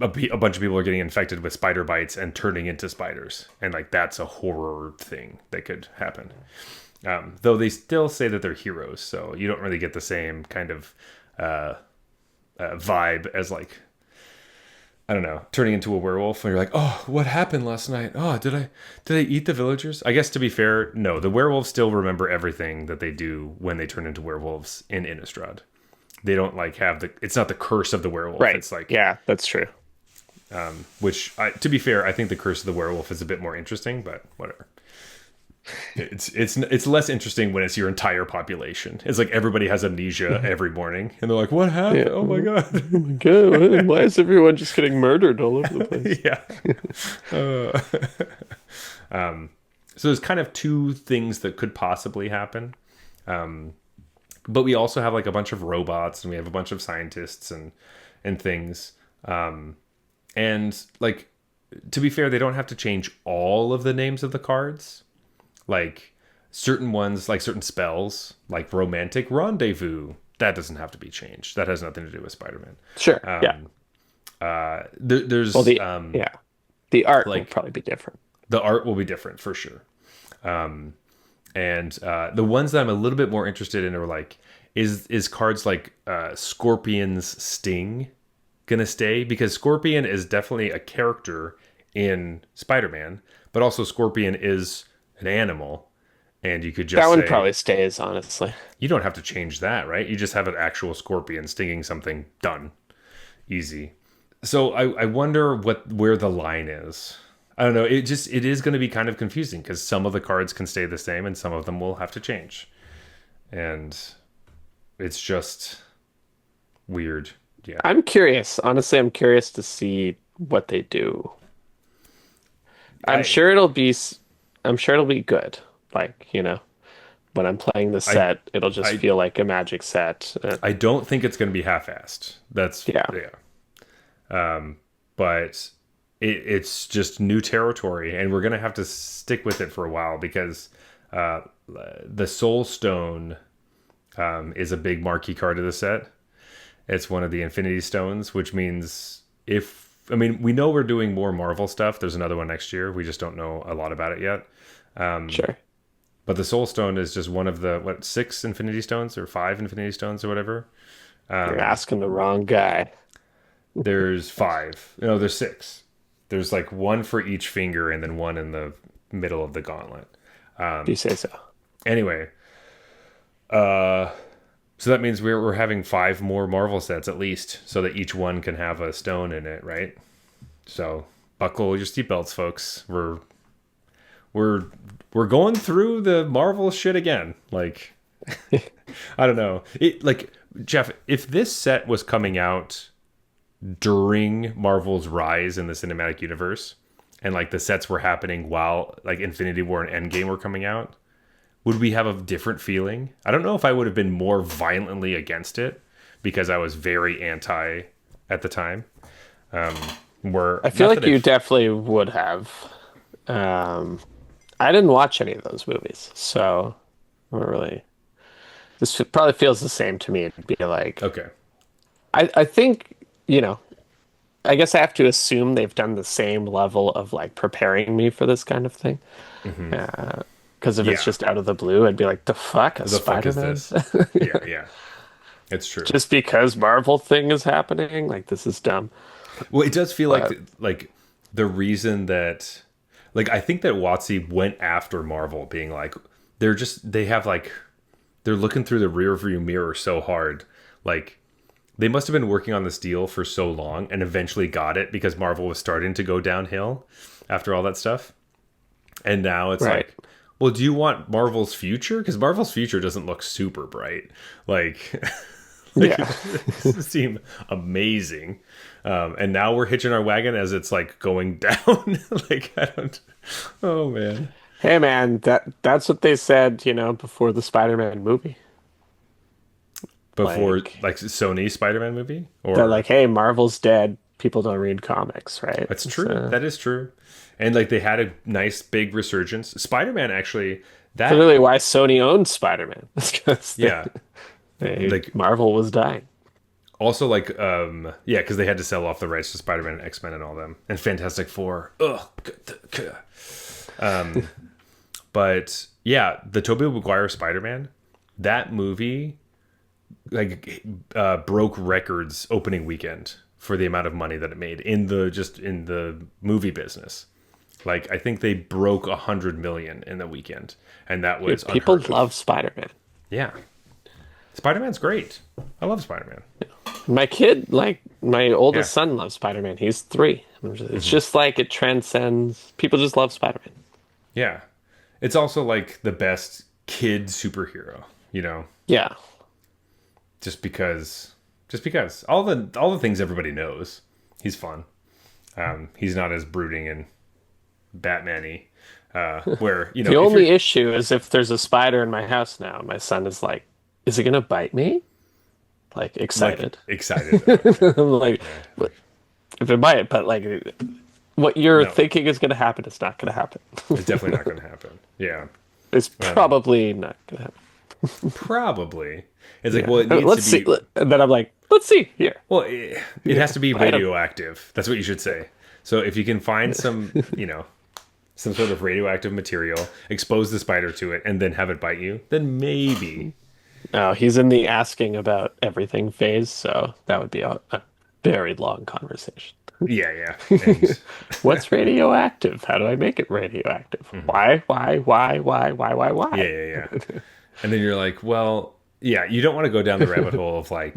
a bunch of people are getting infected with spider bites and turning into spiders, and like that's a horror thing that could happen. Though they still say that they're heroes, so you don't really get the same kind of vibe as like, I don't know, turning into a werewolf and you're like, oh, what happened last night? Oh, did I eat the villagers? I guess to be fair, no, the werewolves still remember everything that they do when they turn into werewolves in Innistrad. They don't like have it's not the curse of the werewolf. Right. It's like, Yeah, that's true. to be fair, I think the curse of the werewolf is a bit more interesting, but whatever. It's less interesting when it's your entire population. It's like everybody has amnesia every morning, and they're like, "What happened? Yeah. Oh my god!" Oh my God, why is everyone just getting murdered all over the place? Yeah. Uh, so there's kind of two things that could possibly happen, but we also have like a bunch of robots, and we have a bunch of scientists and things, and like to be fair, they don't have to change all of the names of the cards. Like certain ones, like certain spells, like romantic rendezvous, that doesn't have to be changed. That has nothing to do with Spider-Man. Sure. Yeah. There's Well, yeah, the art will like probably be different. the art will be different for sure. And the ones that I'm a little bit more interested in are like, is cards like Scorpion's Sting gonna stay? Because Scorpion is definitely a character in Spider-Man, but also Scorpion is an animal, and you could just That one say probably stays, honestly. you don't have to change that, right? You just have an actual scorpion stinging something. Done. Easy. So I wonder where the line is. I don't know. It is going to be kind of confusing because some of the cards can stay the same and some of them will have to change, and it's just weird. Yeah. I'm curious. Honestly, I'm curious to see what they do. I'm I sure it'll be. I'm sure it'll be good. Like, when I'm playing the I set, it'll just I feel like a Magic set. I don't think it's going to be half-assed. That's Yeah. yeah. But it's just new territory, and we're gonna have to stick with it for a while because uh, the Soul Stone is a big marquee card of the set. It's one of the Infinity Stones, which means we know we're doing more Marvel stuff. There's another one next year. We just don't know a lot about it yet. Sure. But the Soul Stone is just one of the 6 Infinity Stones or 5 Infinity Stones or whatever. You're asking the wrong guy. There's 5. No, there's 6. There's like one for each finger and then one in the middle of the gauntlet. If you say so. Anyway, so that means we're having 5 more Marvel sets at least, so that each one can have a stone in it, right? So buckle your seatbelts, folks. We're going through the Marvel shit again. Like, I don't know. Like, Jeff, if this set was coming out during Marvel's rise in the cinematic universe, and like the sets were happening while like Infinity War and Endgame were coming out, would we have a different feeling? I don't know if I would have been more violently against it because I was very anti at the time. Um, where I feel not like that you I've definitely would have. Um, I didn't watch any of those movies, so I don't really. This probably feels the same to me. It'd be like, okay. I think, you know, I guess I have to assume they've done the same level of like preparing me for this kind of thing. Hmm. Because if it's Yeah. just out of the blue, I'd be like, the fuck, a The fuck is Spider-Man? this? Yeah, yeah. It's true. Just because Marvel thing is happening? Like, this is dumb. Well, it does feel But like the reason that like I think that WotC went after Marvel being like they have like they're looking through the rear view mirror so hard. Like they must have been working on this deal for so long and eventually got it because Marvel was starting to go downhill after all that stuff. And now it's right. like, well, do you want Marvel's future? Because Marvel's future doesn't look super bright. Like, like Yeah. it doesn't seem amazing. And now we're hitching our wagon as it's like going down. Like, I don't. Oh man. Hey man, that's what they said, before the Spider-Man movie. Before Like like Sony Spider-Man movie, they're like, or hey, Marvel's dead. People don't read comics, right? that's true. So That is true. And like they had a nice big resurgence. Spider-Man actually that clearly why Sony owned Spider-Man. It's because yeah like Marvel was dying. also like yeah because they had to sell off the rights to Spider-Man and X-Men and all them and Fantastic Four. Ugh. Um, but yeah, the Tobey Maguire Spider-Man, that movie like broke records opening weekend for the amount of money that it made in the movie business. Like I think they broke 100 million in the weekend, and that was Dude, people unheard of. love Spider-Man. Yeah, Spider-Man's great. I love Spider-Man. My kid, like my Yeah. oldest son, loves Spider-Man. He's 3. It's just like it transcends. People just love Spider-Man. Yeah. It's also like the best kid superhero, Yeah, just because all the things everybody knows. He's fun. He's not as brooding and Batman-y. Where, the if you're only issue is if there's a spider in my house now. My son is like, "Is it gonna bite me?" Like like excited. excited. Okay. I'm like, Yeah. "What- if it might, but like what you're No, thinking is gonna happen, it's not gonna happen. it's definitely not going to happen. Yeah. It's probably not gonna happen. Probably. It's like, Yeah. well, it needs Let's to see. be. And then I'm like, let's see here. Well, it has to be Bite 'em. radioactive. That's what you should say. So if you can find some sort of radioactive material, expose the spider to it, and then have it bite you, then maybe. No, he's in the asking about everything phase, so that would be a very long conversation. Yeah, yeah. And What's radioactive? How do I make it radioactive? Why? Why? yeah, yeah, yeah. And then you're like, well, yeah, you don't want to go down the rabbit hole of like,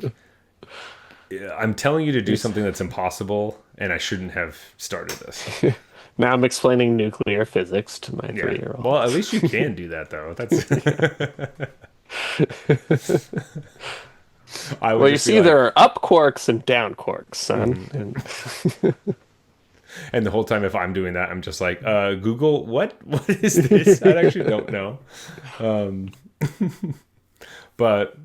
yeah, I'm telling you to do something that's impossible, and I shouldn't have started this. Now I'm explaining nuclear physics to my Yeah. 3-year-old. Well, at least you can do that, though. That's. I would Well, you just be see, like, there are up quarks and down quarks, son. and the whole time, if I'm doing that, I'm just like, Google, what is this? I actually don't know. Um, but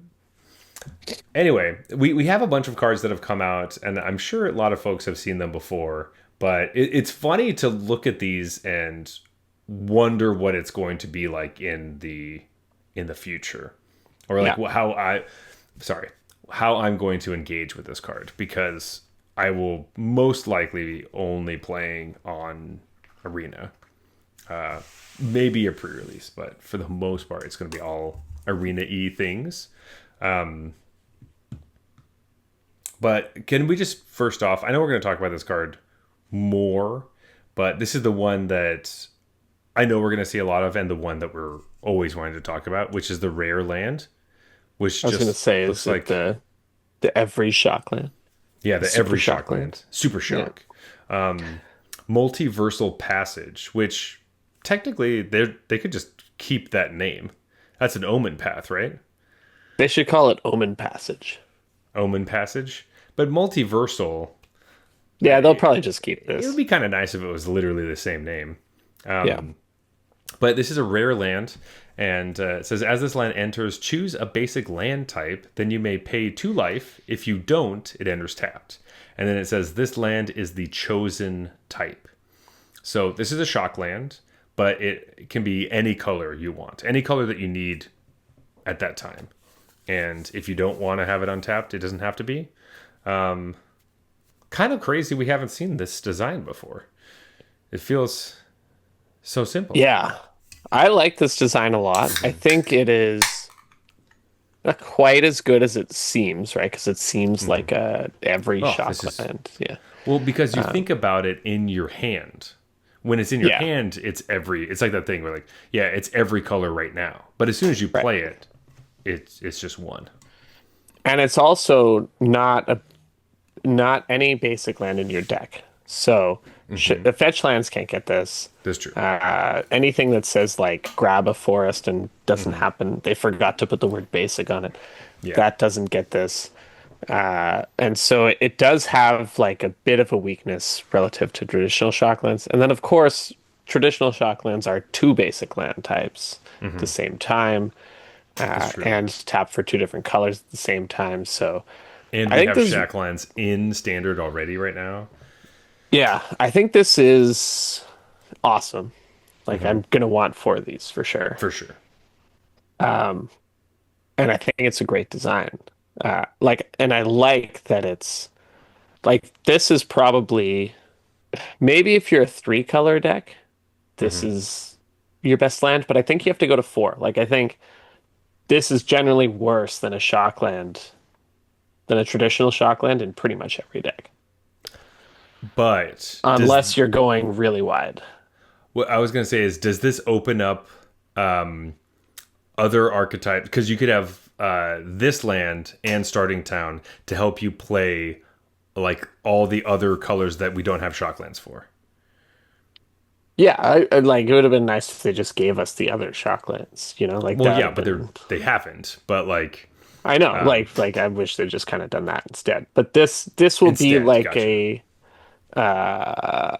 anyway, we have a bunch of cards that have come out, and I'm sure a lot of folks have seen them before. But it's funny to look at these and wonder what it's going to be like in the future, or like Yeah. how I'm going to engage with this card, because I will most likely be only playing on Arena. Maybe a pre-release, but for the most part, it's going to be all Arena-y things. But can we just, first off, I know we're going to talk about this card more, but this is the one that I know we're going to see a lot of, and the one that we're always wanting to talk about, which is the rare land, which I was just going to say, looks is like it the every shockland? yeah, the Super every Shock shock land, land. super shock, multiversal passage, which technically they could just keep that name. That's an omen path, right? They should call it Omen Passage. Omen passage, but multiversal. Yeah, they'll probably just keep It would this. be kind of nice if it was literally the same name. Yeah. But this is a rare land, and it says, as this land enters, choose a basic land type. Then you may pay 2 life. If you don't, it enters tapped. And then it says, this land is the chosen type. So this is a shock land, but it can be any color you want, any color that you need at that time. And if you don't want to have it untapped, it doesn't have to be. Kind of crazy we haven't seen this design before. It feels so simple. Yeah. I like this design a lot. I think it is not quite as good as it seems, right? Because it seems like every Oh, this is Shockland. Yeah. well because you think about it in your hand. When it's in your Yeah. hand, it's like that thing where like, yeah, it's every color right now. But as soon as you Right. play it, it's just one. And it's also not any basic land in your deck. So the fetch lands can't get this. That's true. Anything that says like grab a forest and doesn't happen, they forgot to put the word basic on it. Yeah. That doesn't get this. And so it does have like a bit of a weakness relative to traditional shocklands. And then of course, traditional shocklands are 2 basic land types at the same time, true. and tap for 2 different colors at the same time. So And I we think have this, shack lands in standard already right now. yeah, I think this is awesome. Like I'm gonna want 4 of these for sure. For sure. And I think it's a great design. And I like that it's like this is probably maybe if you're a 3 color deck, this is your best land, but I think you have to go to 4. Like I think this is generally worse than a shockland, than a traditional shockland in pretty much every deck, But unless you're going really wide. what I was going to say is, does this open up other archetypes? Because you could have this land and starting town to help you play like all the other colors that we don't have shocklands for. Yeah, I like it would have been nice if they just gave us the other shocklands, like Well, that. yeah, but they haven't. But like I know, like I wish they'd just kind of done that instead. But this will be instead, like gotcha. uh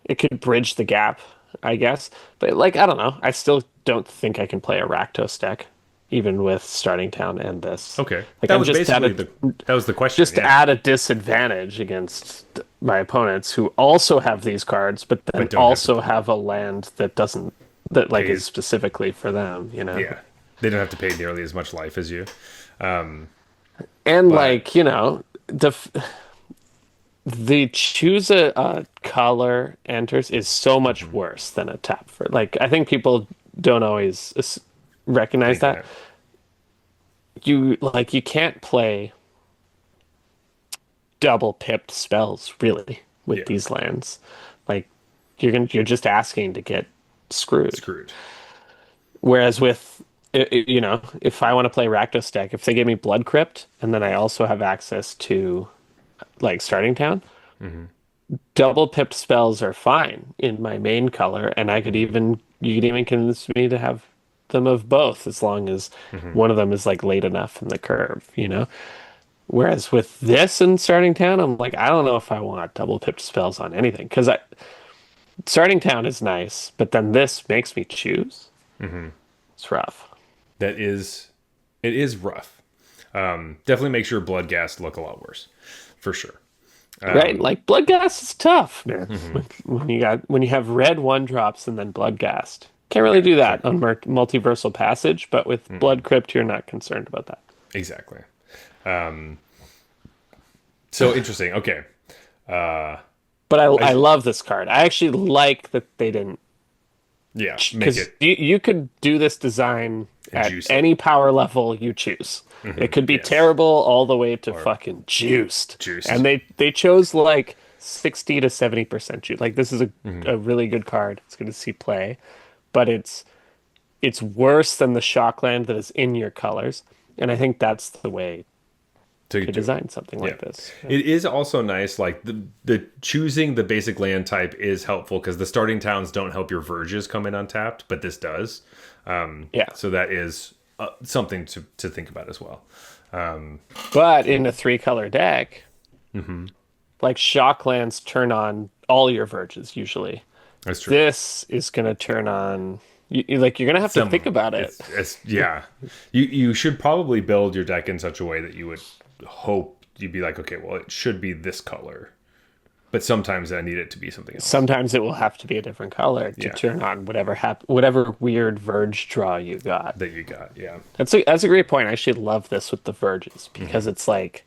it could bridge the gap, I guess. But like I don't know. I still don't think I can play a Rakdos deck, even with starting town and this. Okay, Like that I'm was just at basically a that was the question. just Yeah, at a disadvantage against my opponents who also have these cards, but then but don't have to. also have a land that doesn't that like is Pays. specifically for them. Yeah, they don't have to pay nearly as much life as you. And But like, the choose a color enters is so much worse than a tap for like I think people don't always recognize think that. that You can't play double pipped spells really with yeah, these lands. Like you're just asking to get screwed. screwed. Whereas with if I want to play Rakdos deck, if they give me Blood Crypt and then I also have access to like starting town, double pipped spells are fine in my main color, and you could even convince me to have them of both as long as one of them is like late enough in the curve. Whereas with this and starting town, I'm like, I don't know if I want double pipped spells on anything because starting town is nice, but then this makes me choose. It's rough. It is rough. Definitely makes your blood gas look a lot worse, for sure. Right, like blood gas is tough, man. When you have red 1 drops and then blood gassed, can't really do that Exactly. on multiversal passage. But with blood crypt, you're not concerned about that. Exactly. So interesting. Okay. But I love this card. I actually like that they didn't Yeah. Make because it you could do this design at juicy. any power level you choose. It could be Yes. terrible all the way to fucking juiced. Juiced. And they chose like 60 to 70% juice. Like this is a really good card. It's good to see play, but it's worse than the Shockland that is in your colors. And I think that's the way to to do it. design something like this. It is also nice, like the choosing the basic land type is helpful because the starting towns don't help your verges come in untapped, but this does. Yeah. So that is something to think about as well. But in a 3-color deck, like Shocklands turn on all your verges usually. That's true. This is gonna turn on like you're gonna have to think Some about it. it's yeah. You should probably build your deck in such a way that you would hope you'd be like, okay, well, it should be this color, but sometimes I need it to be something else. Sometimes it will have to be a different color to Yeah, turn on whatever weird verge draw you got. that you got. Yeah, That's a great point. I actually love this with the verges because it's like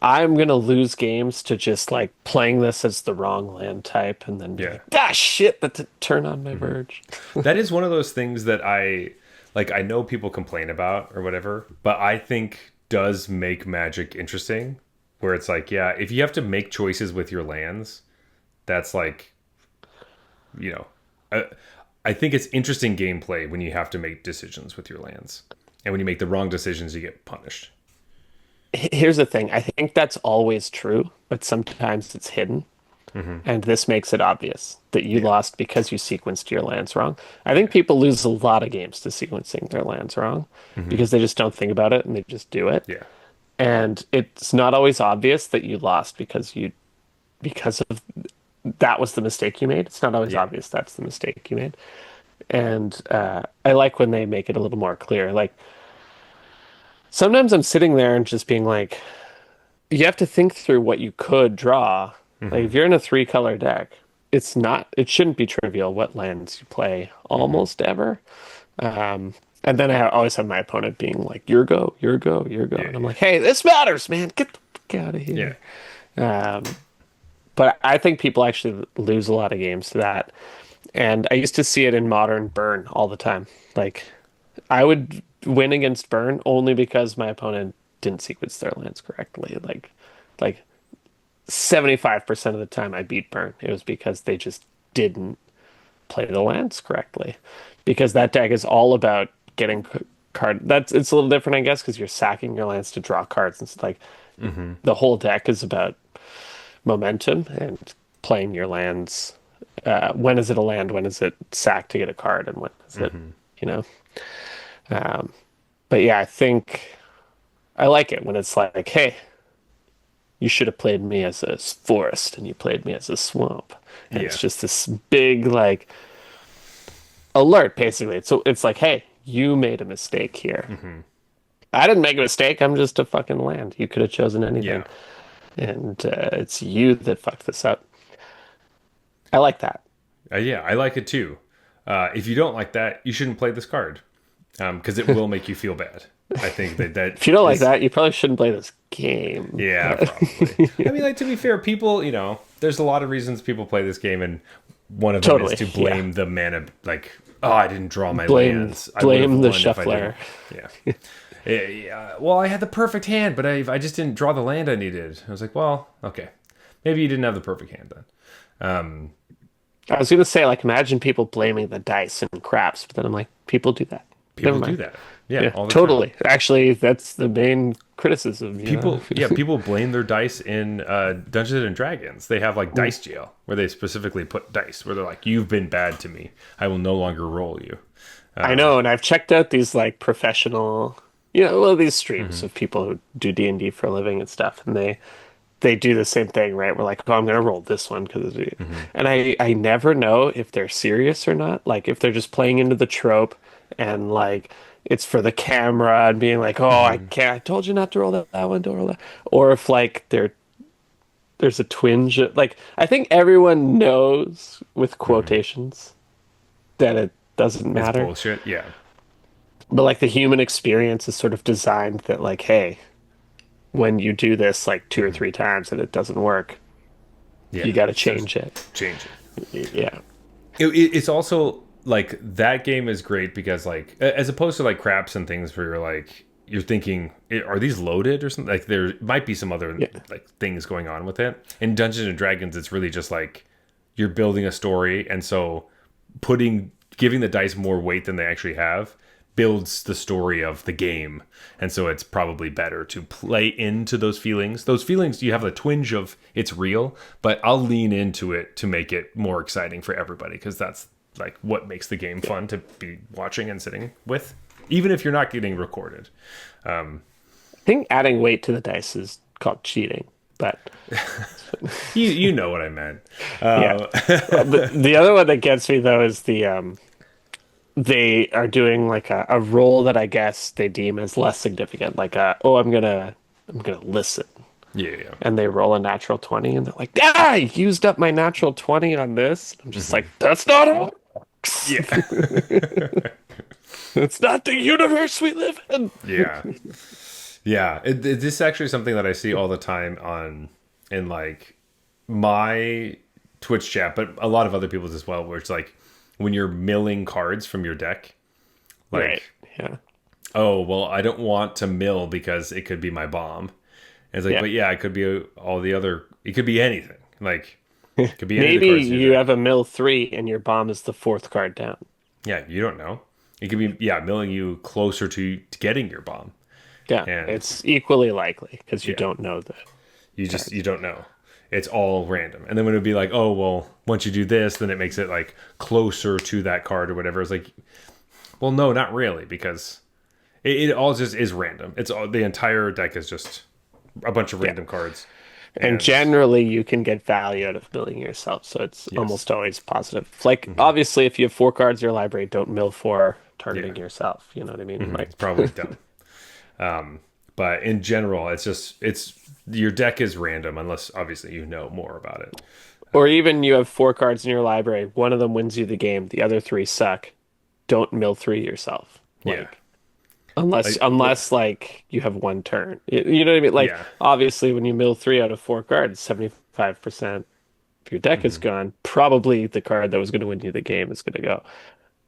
I'm gonna lose games to just like playing this as the wrong land type and then be yeah. like, ah shit, that turn on my verge. That is one of those things that I like. I know people complain about or whatever, but I think does make Magic interesting. Where it's like, yeah, if you have to make choices with your lands, that's like, you know, I think it's interesting gameplay when you have to make decisions with your lands, and when you make the wrong decisions, you get punished. Here's the thing. I think that's always true, but sometimes it's hidden. And this makes it obvious that you Yeah, lost because you sequenced your lands wrong. I think people lose a lot of games to sequencing their lands wrong because they just don't think about it and they just do it. yeah, And it's not always obvious that you lost because of that was the mistake you made. It's not always yeah, obvious that's the mistake you made. And I like when they make it a little more clear. Like sometimes I'm sitting there and just being like, you have to think through what you could draw. Like if you're in a three color deck, it shouldn't be trivial what lands you play almost ever. And then I always have my opponent being like, your go, your go, your go. yeah, And I'm like, hey, this matters, man. Get the fuck out of yeah, here. Um, but I think people actually lose a lot of games to that. And I used to see it in modern burn all the time. Like I would win against burn only because my opponent didn't sequence their lands correctly. Like 75% of the time I beat burn. It was because they just didn't play the lands correctly. Because that deck is all about getting card. It's a little different, I guess, because you're sacking your lands to draw cards. And it's like the whole deck is about momentum and playing your lands. When is it a land? When is it sack to get a card? And when is it, you know? Um, but yeah, I think I like it when it's like, hey, you should have played me as a forest and you played me as a swamp. And yeah. it's just this big, like, alert, basically. So it's like, hey, you made a mistake here. I didn't make a mistake. I'm just a fucking land. You could have chosen anything. Yeah. And it's you that fucked this up. I like that. Yeah, I like it too. If you don't like that, you shouldn't play this card because it will make you feel bad. I think that If you don't like is, that, you probably shouldn't play this game. yeah, But probably. I mean, like to be fair, people, there's a lot of reasons people play this game, and one of them is totally, to yeah. blame the mana. Like, oh, I didn't draw my Blame lands. I would have blame the won if I shuffler. didn't. Yeah. Yeah. Well, I had the perfect hand, but I just didn't draw the land I needed. I was like, well, okay, maybe you didn't have the perfect hand then. I was gonna say, like, imagine people blaming the dice and craps, but then I'm like, people do that. Never People do mind. that. Yeah, Yeah, all the time. totally. Actually, that's the main criticism, you know? People blame their dice in Dungeons and Dragons. They have like dice jail where they specifically put dice where they're like, "You've been bad to me. I will no longer roll you." I know, and I've checked out these like professional, well, these streams of people who do D&D for a living and stuff, and they do the same thing, right? We're like, oh, I'm gonna roll this one because, and I never know if they're serious or not. Like if they're just playing into the trope and like it's for the camera and being like, oh, I can't, I told you not to roll that one, don't roll that, or if like there's a twinge like I think everyone knows with quotations that it doesn't It's matter. bullshit. Yeah, But like the human experience is sort of designed that like, hey, when you do this like two or three times and it doesn't work, yeah. you got to So change it. change it. Yeah. It's also like that game is great because like as opposed to like craps and things where you're thinking, are these loaded or something? Like there might be some other Yeah. like things going on with it. In Dungeons and Dragons, it's really just like you're building a story, and so giving the dice more weight than they actually have builds the story of the game. And so it's probably better to play into those feelings. Those feelings, you have the twinge of it's real, but I'll lean into it to make it more exciting for everybody because that's like what makes the game fun to be watching and sitting with, even if you're not getting recorded. I think adding weight to the dice is called cheating. But You know what I meant. yeah. Uh, The other one that gets me though is they are doing like a role that I guess they deem as less significant, like oh I'm gonna listen. yeah, yeah. And they roll a natural 20 and they're like, ah, I used up my natural 20 on this. I'm just like, that's not how it works. Yeah. It's not the universe we live in. Yeah. Yeah. This is actually something that I see all the time in like my Twitch chat, but a lot of other people's as well, where it's like when you're milling cards from your deck, Right. like, Yeah. oh, well, I don't want to mill because it could be my bomb. And it's like, Yeah. but yeah, it could be all the other, it could be anything. Like, it could be any of the Maybe cards in you your have deck. a mill three and your bomb is the fourth card down. Yeah, you don't know. It could be, yeah, milling you closer to getting your bomb. Yeah. And It's equally likely because you yeah, don't know the you cards. don't know. It's all random. And then when it would be like, oh, well, once you do this, then it makes it like closer to that card or whatever. It's like, well, no, not really, because it all just is random. It's all the entire deck is just a bunch of Yeah. random cards. And And generally, you can get value out of milling yourself, so it's yes, almost always positive. Like, obviously, if you have four cards in your library, don't mill for yeah, targeting yourself. You know what I mean? Like, it's probably dumb. But in general, it's your deck is random unless obviously you know more about it. or even you have four cards in your library, one of them wins you the game, the other three suck. Don't mill three yourself. Yeah, Like, unless like unless like you have one turn. You know what I mean? Like, yeah, obviously, when you mill three out of four cards, 75% of your deck is gone. Probably the card that was going to win you the game is going to go.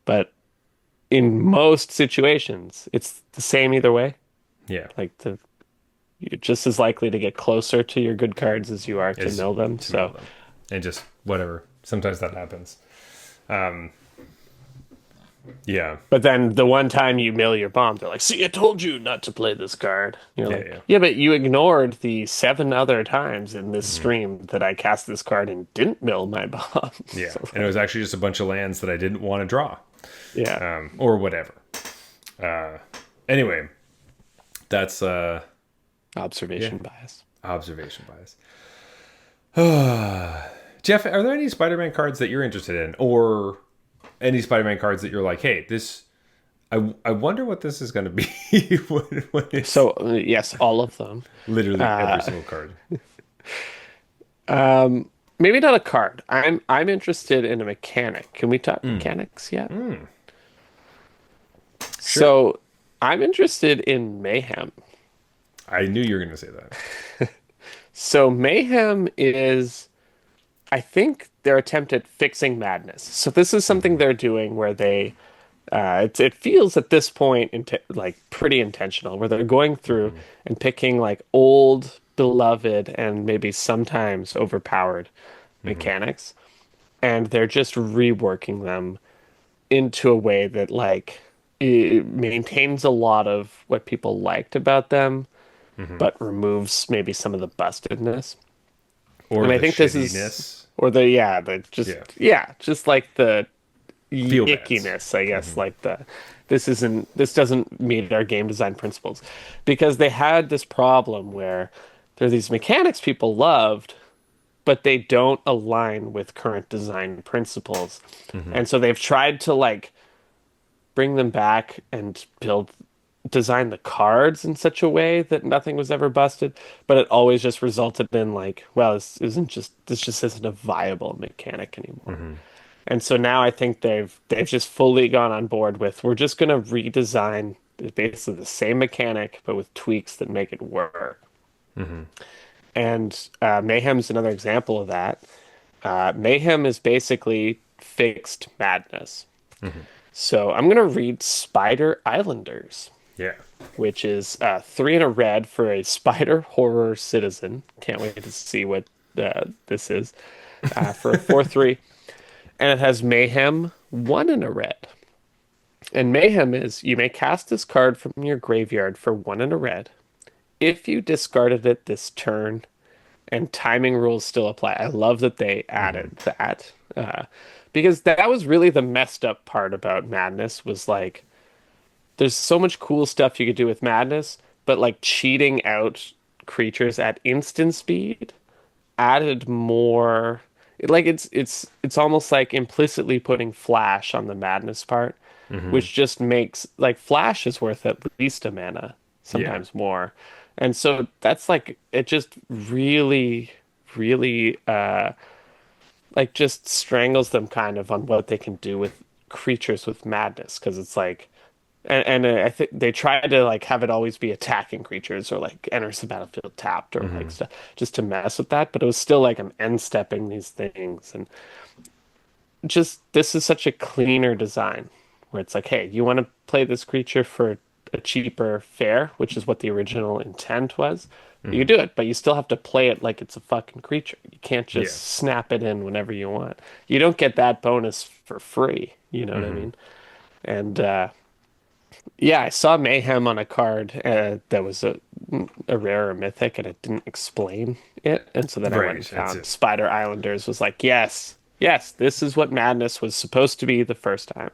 But in most situations, it's the same either way. yeah. Like you're just as likely to get closer to your good cards as you are to Is mill them. to mill So, them and just whatever. Sometimes that happens. Um, yeah, but then the one time you mill your bomb, they're like, "See, I told you not to play this card." You're yeah, like, yeah, "Yeah, but you ignored the seven other times in this stream that I cast this card and didn't mill my bomb." yeah. So, And it was actually just a bunch of lands that I didn't want to draw, yeah, or whatever. Uh, anyway, that's yeah, observation bias. observation bias. Jeff, are there any Spider-Man cards that you're interested in, or any Spider-Man cards that you're like, hey, this? I wonder what this is going to be when it's So, yes, all of them. literally every single card. Maybe not a card. I'm interested in a mechanic. Can we talk mechanics yet? Sure. So I'm interested in Mayhem. I knew you were going to say that. So Mayhem is, I think, their attempt at fixing madness. So this is something they're doing where it feels at this point like pretty intentional, where they're going through and picking like old, beloved, and maybe sometimes overpowered mechanics, and they're just reworking them into a way that like it maintains a lot of what people liked about them, but removes maybe some of the bustedness. Or And I the think this is, shittiness. or the just Yeah. just like the Feel bads. ickiness, I guess, like this doesn't meet our game design principles, because they had this problem where there are these mechanics people loved, but they don't align with current design principles. And so they've tried to like bring them back and design the cards in such a way that nothing was ever busted, but it always just resulted in like, well, this just isn't a viable mechanic anymore. And so now I think they've just fully gone on board with, we're just going to redesign basically the same mechanic but with tweaks that make it work. And Mayhem's another example of that. Mayhem is basically fixed madness. So I'm going to read Spider Islanders, Yeah. which is three and a red for a spider horror citizen. Can't wait to see what this is for a 4/3. And it has Mayhem, one and a red. And Mayhem is, you may cast this card from your graveyard for one and a red. If you discarded it this turn, and timing rules still apply. I love that they added that, because that was really the messed up part about Madness, was like there's so much cool stuff you could do with Madness, but like cheating out creatures at instant speed added more like it's almost like implicitly putting flash on the madness part, Hmm. which just makes like flash is worth at least a mana, Yeah. sometimes more. And so that's like it just really, really like just strangles them kind of on what they can do with creatures with madness because it's like and I think they try to like have it always be attacking creatures or like enters the battlefield tapped or like Hmm. stuff just to mess with that. But it was still like I'm end stepping these things and just this is such a cleaner design where it's like, hey, you want to play this creature for a cheaper fare, which is what the original intent was. You Hmm. do it, but you still have to play it like it's a fucking creature. You can't Yeah. just snap it in whenever you want. You don't get that bonus for free. You know what I Hmm. mean? And yeah, I saw Mayhem on a card that was a rare or mythic, and it didn't explain it. And so then I went and Right. That's found it. Spider Islanders. Was like, yes, yes, this is what Madness was supposed to be the first time.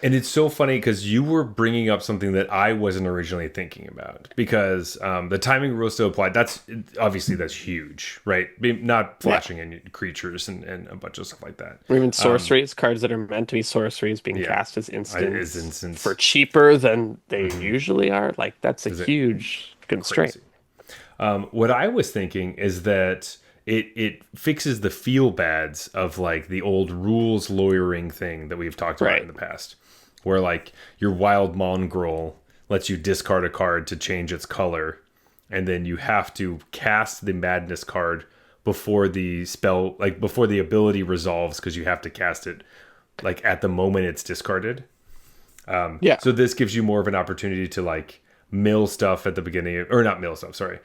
And it's so funny because you were bringing up something that I wasn't originally thinking about because the timing rule still applied. That's obviously that's huge, right? Not Yeah, flashing in creatures and a bunch of stuff like that. or even sorceries, cards that are meant to be sorceries being Yeah, cast as is instants for instance. cheaper than they Hmm. usually are. Like that's a Is it huge constraint. crazy? What I was thinking is that it fixes the feel bads of like the old rules lawyering thing that we've talked about in Right. the past, where like your wild mongrel lets you discard a card to change its color, and then you have to cast the madness card before the spell, like before the ability resolves, because you have to cast it like at the moment it's discarded. Yeah. So this gives you more of an opportunity to like mill stuff at the beginning of, or not mill stuff, sorry.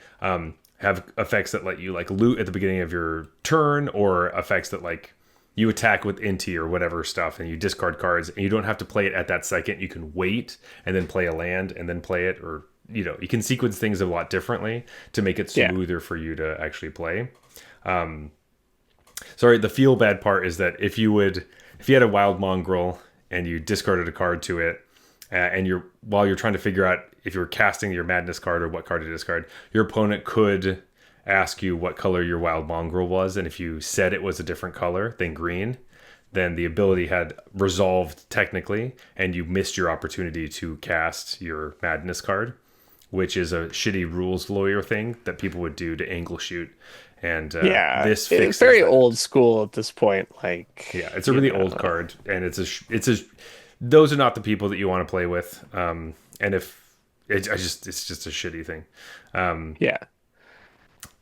Have effects that let you like loot at the beginning of your turn, or effects that like you attack with Inti or whatever stuff and you discard cards and you don't have to play it at that second. You can wait and then play a land and then play it, or you can sequence things a lot differently to make it Yeah. smoother for you to actually play. Sorry, the feel bad part is that if you had a wild mongrel and you discarded a card to it, and while you're trying to figure out if you're casting your madness card or what card to discard, your opponent could ask you what color your wild mongrel was, and if you said it was a different color than green, then the ability had resolved technically, and you missed your opportunity to cast your madness card, which is a shitty rules lawyer thing that people would do to angle shoot. And Yeah. this It's fixes very that. old school at this point. Like, Yeah, it's a you really old know, card, and those are not the people that you want to play with. And if it's just a shitty thing. yeah.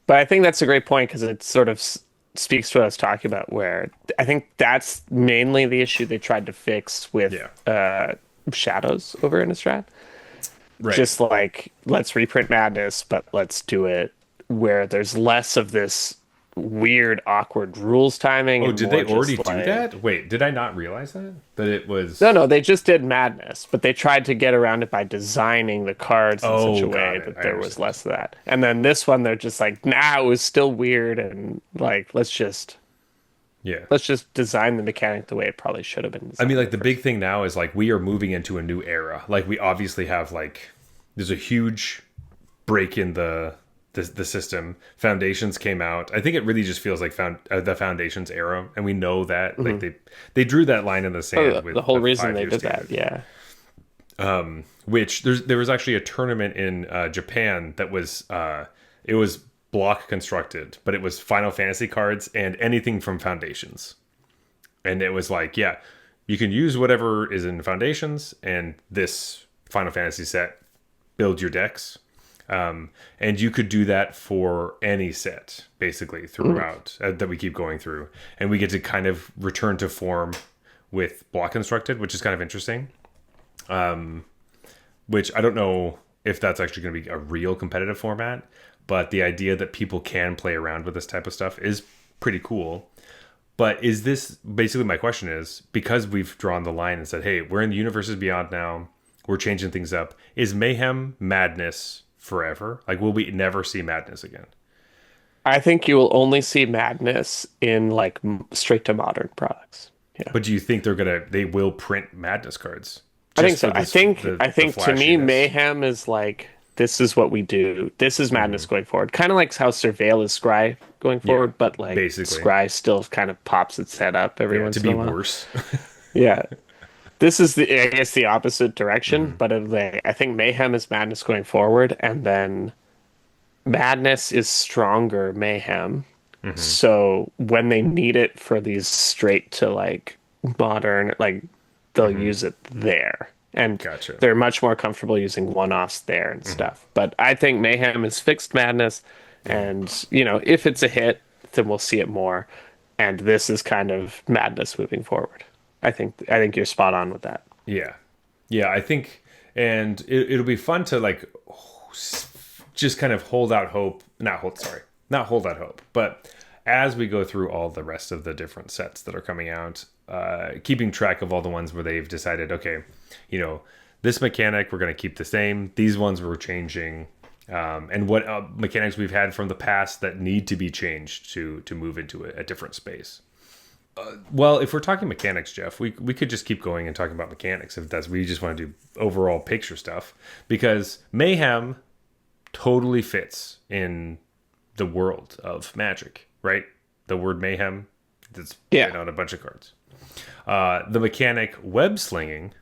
But I think that's a great point because it sort of speaks to what I was talking about, where I think that's mainly the issue they tried to fix with Yeah, Shadows over Innistrad. right. Just like, let's reprint Madness, but let's do it where there's less of this weird, awkward rules timing Oh, and did they more already just do like, that? Wait, did I not realize that it no, was? no, they just did Madness, but they tried to get around it by designing the cards in such Oh, a way got it. that I there was understand. less of that. And then this one, they're just like, nah, it was still weird, and like, Yeah. let's just design the mechanic the way it probably should have been I mean, designed in like the the first big place. thing now is like we are moving into a new era. Like we obviously have like there's a huge break in the system. Foundations came out. I think it really just feels like the Foundations era, and we know that like Hmm. they drew that line in the Oh, sand the with whole the reason they 5 year did that, standard. yeah. Which there was actually a tournament in Japan that was it was block constructed, but it was Final Fantasy cards and anything from Foundations. And it was like, yeah, you can use whatever is in Foundations and this Final Fantasy set, build your decks. And you could do that for any set, basically, Mm. throughout that we keep going through. And we get to kind of return to form with block constructed, which is kind of interesting. Which I don't know if that's actually going to be a real competitive format, but the idea that people can play around with this type of stuff is pretty cool. But is this basically my question is because we've drawn the line and said, hey, we're in the universes beyond now, we're changing things up. Is mayhem madness forever? Like, will we never see madness again? I think you will only see Madness in like straight to modern products. Yeah. But do you think they will print madness cards I think just so. for I this think the to me flashiness? Mayhem is like this is what we do. This is Madness going forward. Kind of like how Surveil is Scry going Yeah, forward, but like basically. Scry still kind of pops its head up every Yeah, to once in be a while. worse. Yeah. This is the I guess the opposite direction, Hmm. but I think Mayhem is Madness going forward, and then Madness is stronger Mayhem. Hmm. So when they need it for these straight to like modern, like they'll Hmm. use it there. And Gotcha. they're much more comfortable using one-offs there and Hmm. stuff. But I think Mayhem is fixed Madness, Hmm. and if it's a hit, then we'll see it more. And this is kind of Madness moving forward. I think you're spot on with that. Yeah. Yeah, I think, and it'll be fun to like just kind of hold out hope. Not hold out hope, but as we go through all the rest of the different sets that are coming out, keeping track of all the ones where they've decided, okay, this mechanic we're going to keep the same. These ones we're changing, and what mechanics we've had from the past that need to be changed to move into a different space. Well, if we're talking mechanics, Jeff, we could just keep going and talking about mechanics if we just want to do overall picture stuff, because Mayhem totally fits in the world of Magic, right? The word Mayhem that's Yeah. written on a bunch of cards. The mechanic web slinging,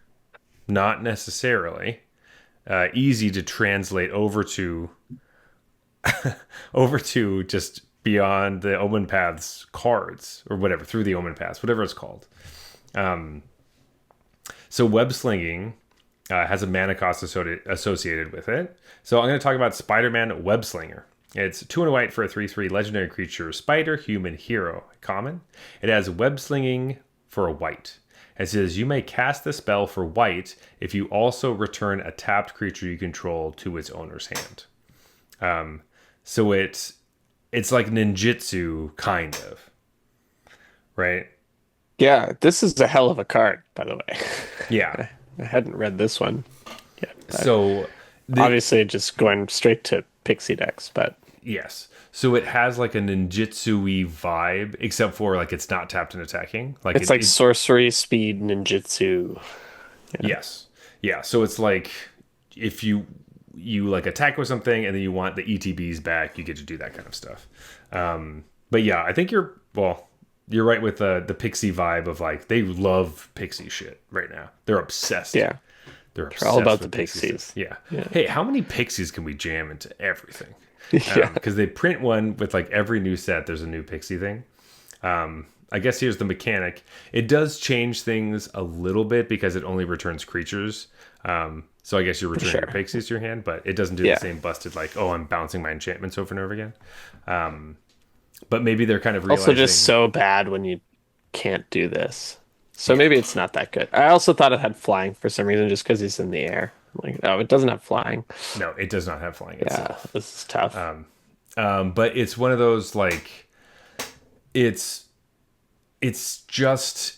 not necessarily easy to translate over to just beyond the Omen Paths cards or whatever, through the Omen Paths, whatever it's called. So web slinging has a mana cost associated with it. So I'm going to talk about Spider-Man Web Slinger. It's 2 and a white for a 3/3 legendary creature, spider, human, hero, common. It has web slinging for a white. It says you may cast the spell for white if you also return a tapped creature you control to its owner's hand. So it's like ninjutsu kind of, right? Yeah, this is a hell of a card, by the way. Yeah. I hadn't read this one yet, but So the obviously just going straight to Pixie decks, but yes. So it has like a ninjutsu-y vibe, except for like it's not tapped and attacking. Like it's like sorcery, speed, ninjutsu. Yeah. yes. Yeah. So it's like if you like attack with something and then you want the ETBs back, you get to do that kind of stuff. But yeah, I think you're right with the pixie vibe of like they love pixie shit right now. They're obsessed. Yeah. They're They're all obsessed about with the pixie pixies. stuff. Yeah. Yeah. Hey, how many pixies can we jam into everything? Yeah. Because they print one with like every new set. There's a new pixie thing. I guess here's the mechanic. It does change things a little bit because it only returns creatures. So I guess you're returning your Sure. pixies to your hand, but it doesn't do Yeah. the same busted like, oh, I'm bouncing my enchantments over and over again. But maybe they're kind of Also realizing, just so bad when you can't do this. So maybe it's not that good. I also thought it had flying for some reason just because he's in the air. I'm like, oh, it doesn't have flying. no, it does not have flying Yeah, itself. this is tough. But it's one of those like, it's just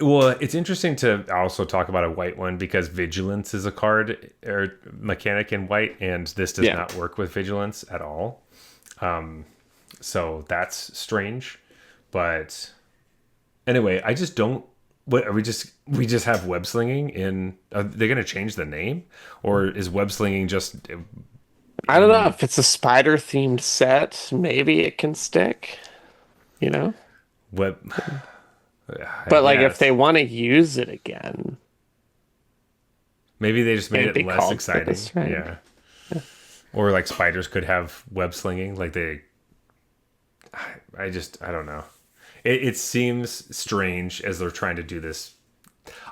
well, it's interesting to also talk about a white one because vigilance is a card or mechanic in white, and this does Yeah. not work with vigilance at all. So that's strange. But anyway, I just don't. What are we just have web slinging in? Are they going to change the name, or is web slinging just I don't know if it's a spider themed set, maybe it can stick, you know? web? I But like if they guess want to use it again, maybe they just made can't it be less called exciting. this, right? Yeah. Or like spiders could have web slinging. Like I don't know. It seems strange as they're trying to do this.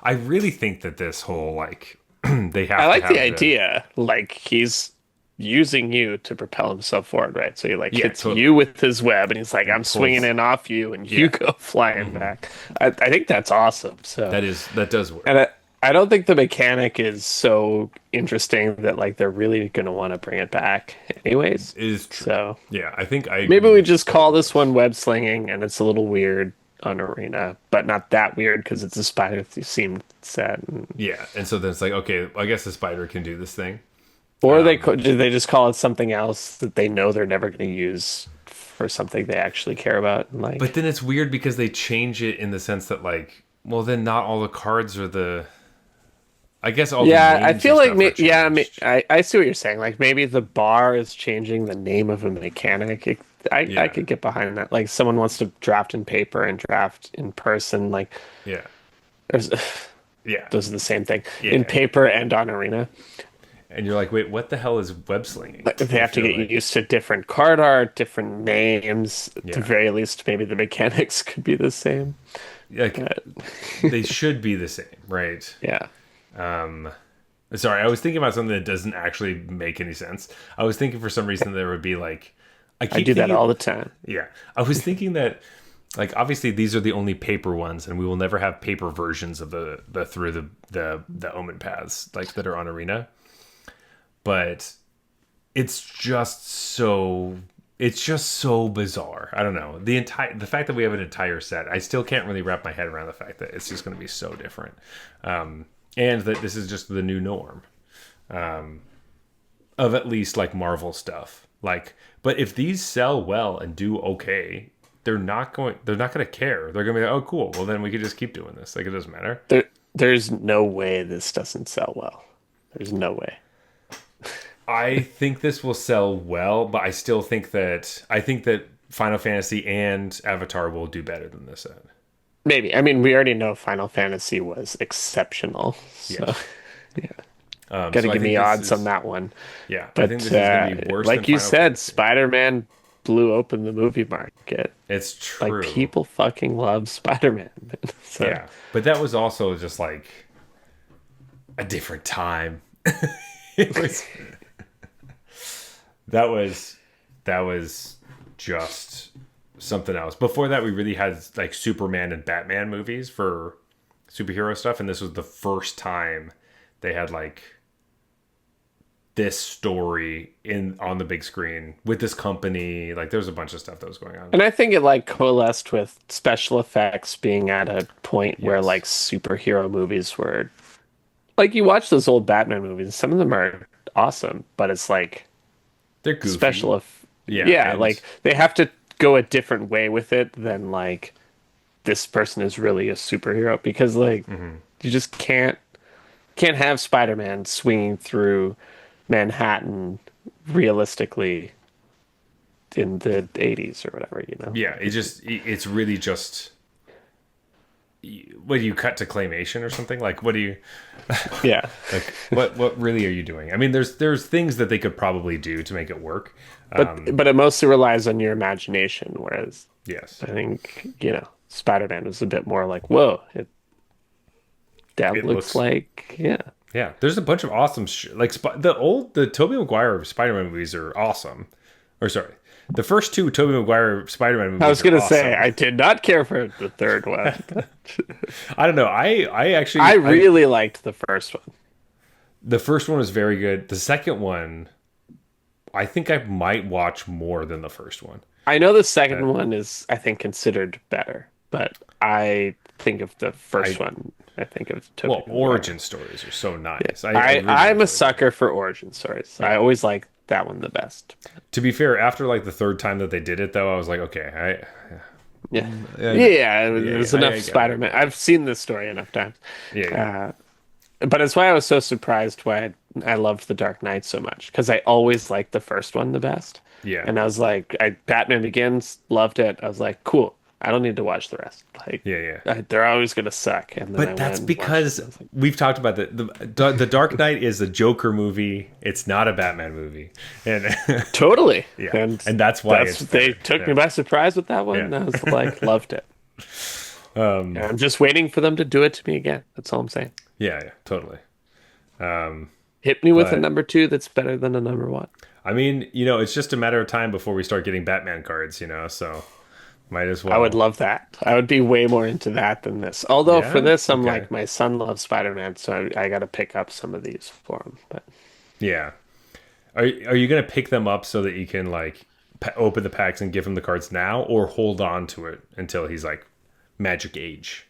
I really think that this whole like they have I to like have the idea. Like he's using you to propel himself forward, right? So he like yeah, hits totally. you with his web, and he's like, And "I'm swinging pulls. in off you, and you Yeah, go flying back." I think that's awesome. So, that does and work. I don't think the mechanic is so interesting that like they're really going to want to bring it back, anyways. It is true. So Yeah, I think I maybe agree we with just both call of this those. one web slinging, and it's a little weird on Arena, but not that weird because it's a spider themed set. Yeah, and so then it's like okay, I guess the spider can do this thing. Or did they just call it something else that they know they're never going to use for something they actually care about? And But like, then it's weird because they change it in the sense that like, well, then not all the cards are the I guess all the Yeah, I names and feel like stuff are changed. I see what you're saying. Like maybe the bar is changing the name of a mechanic. I Yeah, could get behind that. Like someone wants to draft in paper and draft in person. Like yeah, there's yeah, those are the same thing in yeah. paper and on Arena. And you're like, wait, what the hell is web slinging? Like, they I have to feel get like, used to different card art, different names. At the yeah, very least, maybe the mechanics could be the same. like But they should be the same, right? yeah, Um, Sorry, I was thinking about something that doesn't actually make any sense. I was thinking for some reason there would be like, I I keep do that thinking, all the time. yeah, I was thinking that like obviously these are the only paper ones, and we will never have paper versions of the through the omen paths like that are on Arena. But it's just so bizarre. I don't know. The fact that we have an entire set, I still can't really wrap my head around the fact that it's just going to be so different. And that this is just the new norm of at least like Marvel stuff. Like, but if these sell well and do okay, they're not going to care. They're going to be like, "Oh, cool. Well, then we could just keep doing this. Like it doesn't matter." There's no way this doesn't sell well. There's no way. I think this will sell well, but I think that Final Fantasy and Avatar will do better than this set. Maybe. I mean, we already know Final Fantasy was exceptional. Yeah. So, yeah. Got to So I give think me this odds on is that one. yeah, I think But this is going to be worse than like you Final said, Fantasy. Spider-Man blew open the movie market. It's Like true. people fucking love Spider-Man. So, Yeah. But that was also just like a different time. It was that was that was just something else. Before that we really had like Superman and Batman movies for superhero stuff, and this was the first time they had like this story in on the big screen with this company. Like there was a bunch of stuff that was going on. and I think it like coalesced with special effects being at a point where like Yes. superhero movies were like you watch those old Batman movies, some of them are awesome, but it's like They're special goofy. of Yeah, yeah, and like they have to go a different way with it than like this person is really a superhero because like you just can't have Spider-Man swinging through Manhattan realistically in the 80s or whatever, you know. yeah, it's really just what do you cut to claymation or something? Like what do you Yeah. like what really are you doing? I mean there's things that they could probably do to make it work. But it mostly relies on your imagination, whereas Yes. I think, you know, Spider-Man was a bit more like, whoa, that It looks looks like yeah. yeah, there's a bunch of awesome like the Tobey Maguire Spider-Man movies are awesome. Or sorry, the first two Tobey Maguire Spider-Man I movies was are gonna say awesome. I did not care for the third one. I don't know. I I actually I really liked the first one. the first one was very good. The second one, I think I might watch more than the first one. I know the Uh, second one is, I think, considered better, but I think of the first I one. I think of Tobey well, Maguire. origin stories are so nice. I I really I'm a enjoyed them. sucker for origin stories. I Yeah. always like that one the best. To be fair, after like the third time that they did it, though, I was like, okay, Yeah, I know. yeah. Yeah, yeah, There's enough I get it. Spider-Man. I've seen this story enough times. Yeah, yeah, Uh, but it's why I was so surprised why I loved The Dark Knight so much because I always liked the first one the best. yeah, And I was like, Batman Begins, loved it. I was like, cool. I don't need to watch the rest. Like, yeah, yeah. they're always gonna suck. And then I But went that's and watched it. because And I was like, we've talked about the Dark Knight is a Joker movie. It's not a Batman movie, and totally. yeah, And and that's why that's it's they better. took me Yeah, by surprise with that one. yeah. And I was like, loved it. And I'm just waiting for them to do it to me again. That's all I'm saying. Yeah, yeah, totally. Hit me with a But number two that's better than a number one. I mean, it's just a matter of time before we start getting Batman cards, so might as I would well. love that. I would be way more into that than this. Although for Yeah. this, I'm Okay. like, my son loves Spider-Man, so I got to pick up some of these for him. But Yeah. Are you gonna pick them up so that you can like open the packs and give him the cards now, or hold on to it until he's like magic age?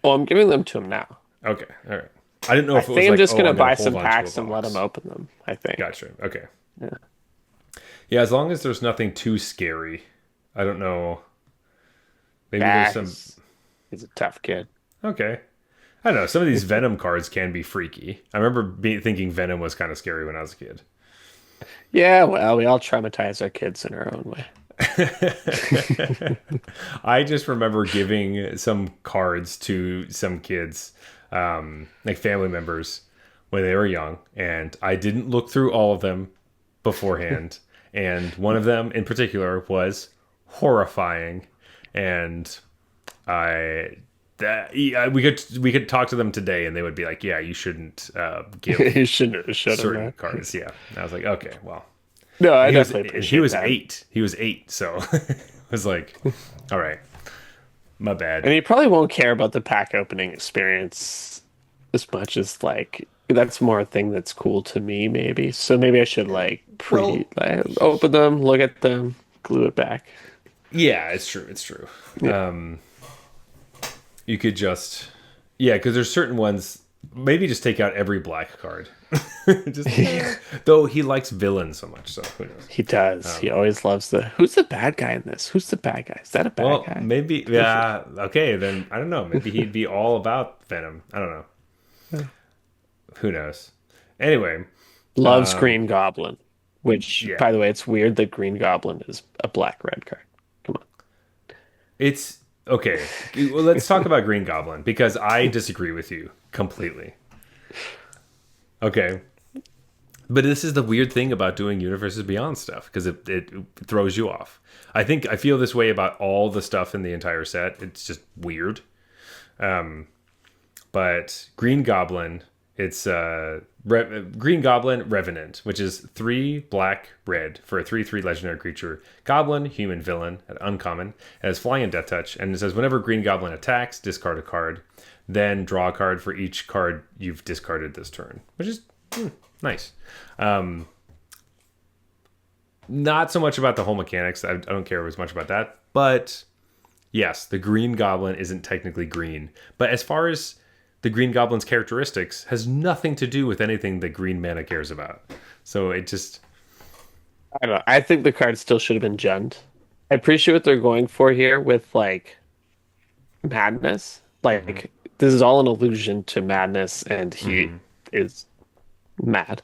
well, I'm giving them to him now. Okay. All right. I didn't know I if it was think I'm like, just oh, gonna I'm gonna buy hold some on to a packs and let him box. open them. I think. Gotcha. Okay. Yeah. Yeah, as long as there's nothing too scary. I don't know. Maybe Yeah, there's some. he's a tough kid. Okay. I don't know. Some of these Venom cards can be freaky. I remember thinking Venom was kind of scary when I was a kid. Yeah, well, we all traumatize our kids in our own way. I just remember giving some cards to some kids, like family members, when they were young, and I didn't look through all of them beforehand. And one of them in particular was horrifying, and I we could talk to them today, and they would be like, "Yeah, you shouldn't give You shouldn't have shut him certain out. cards." Yeah, and I was like, "Okay, well." No, I And definitely he appreciate was that. 8. He was 8, so I was like, "All right, my bad." And you probably won't care about the pack opening experience as much as like that's more a thing that's cool to me, maybe. So maybe I should Well, open them, look at them, glue it back. yeah, it's true. It's true. Yeah. You could just, yeah, because there's certain ones. Maybe just take out every black card. just, though he likes villains so much, so who knows? He does. He always loves the who's the bad guy in this? Who's the bad guy? Is that a bad Well, guy? maybe, yeah, okay, then I don't know. Maybe he'd be all about Venom. I don't know. Who knows? Anyway, Loves Green Goblin. Which, yeah, by the way, it's weird that Green Goblin is a black red card. Come on. it's okay. Well, let's talk about Green Goblin because I disagree with you completely. Okay. But this is the weird thing about doing Universes Beyond stuff because it throws you off. I feel this way about all the stuff in the entire set. It's just weird. But Green Goblin, it's Green Goblin Revenant, which is 3 black red for a 3/3 legendary creature. Goblin, human villain, an uncommon. It has flying and death touch, and it says whenever Green Goblin attacks, discard a card, then draw a card for each card you've discarded this turn, which is nice. Not so much about the whole mechanics. I don't care as much about that, but yes, the Green Goblin isn't technically green, but as far as the Green Goblin's characteristics has nothing to do with anything that green mana cares about. So it just I don't know. I think the card still should have been Jund. I appreciate what they're going for here with like madness. Like this is all an allusion to madness, and he is mad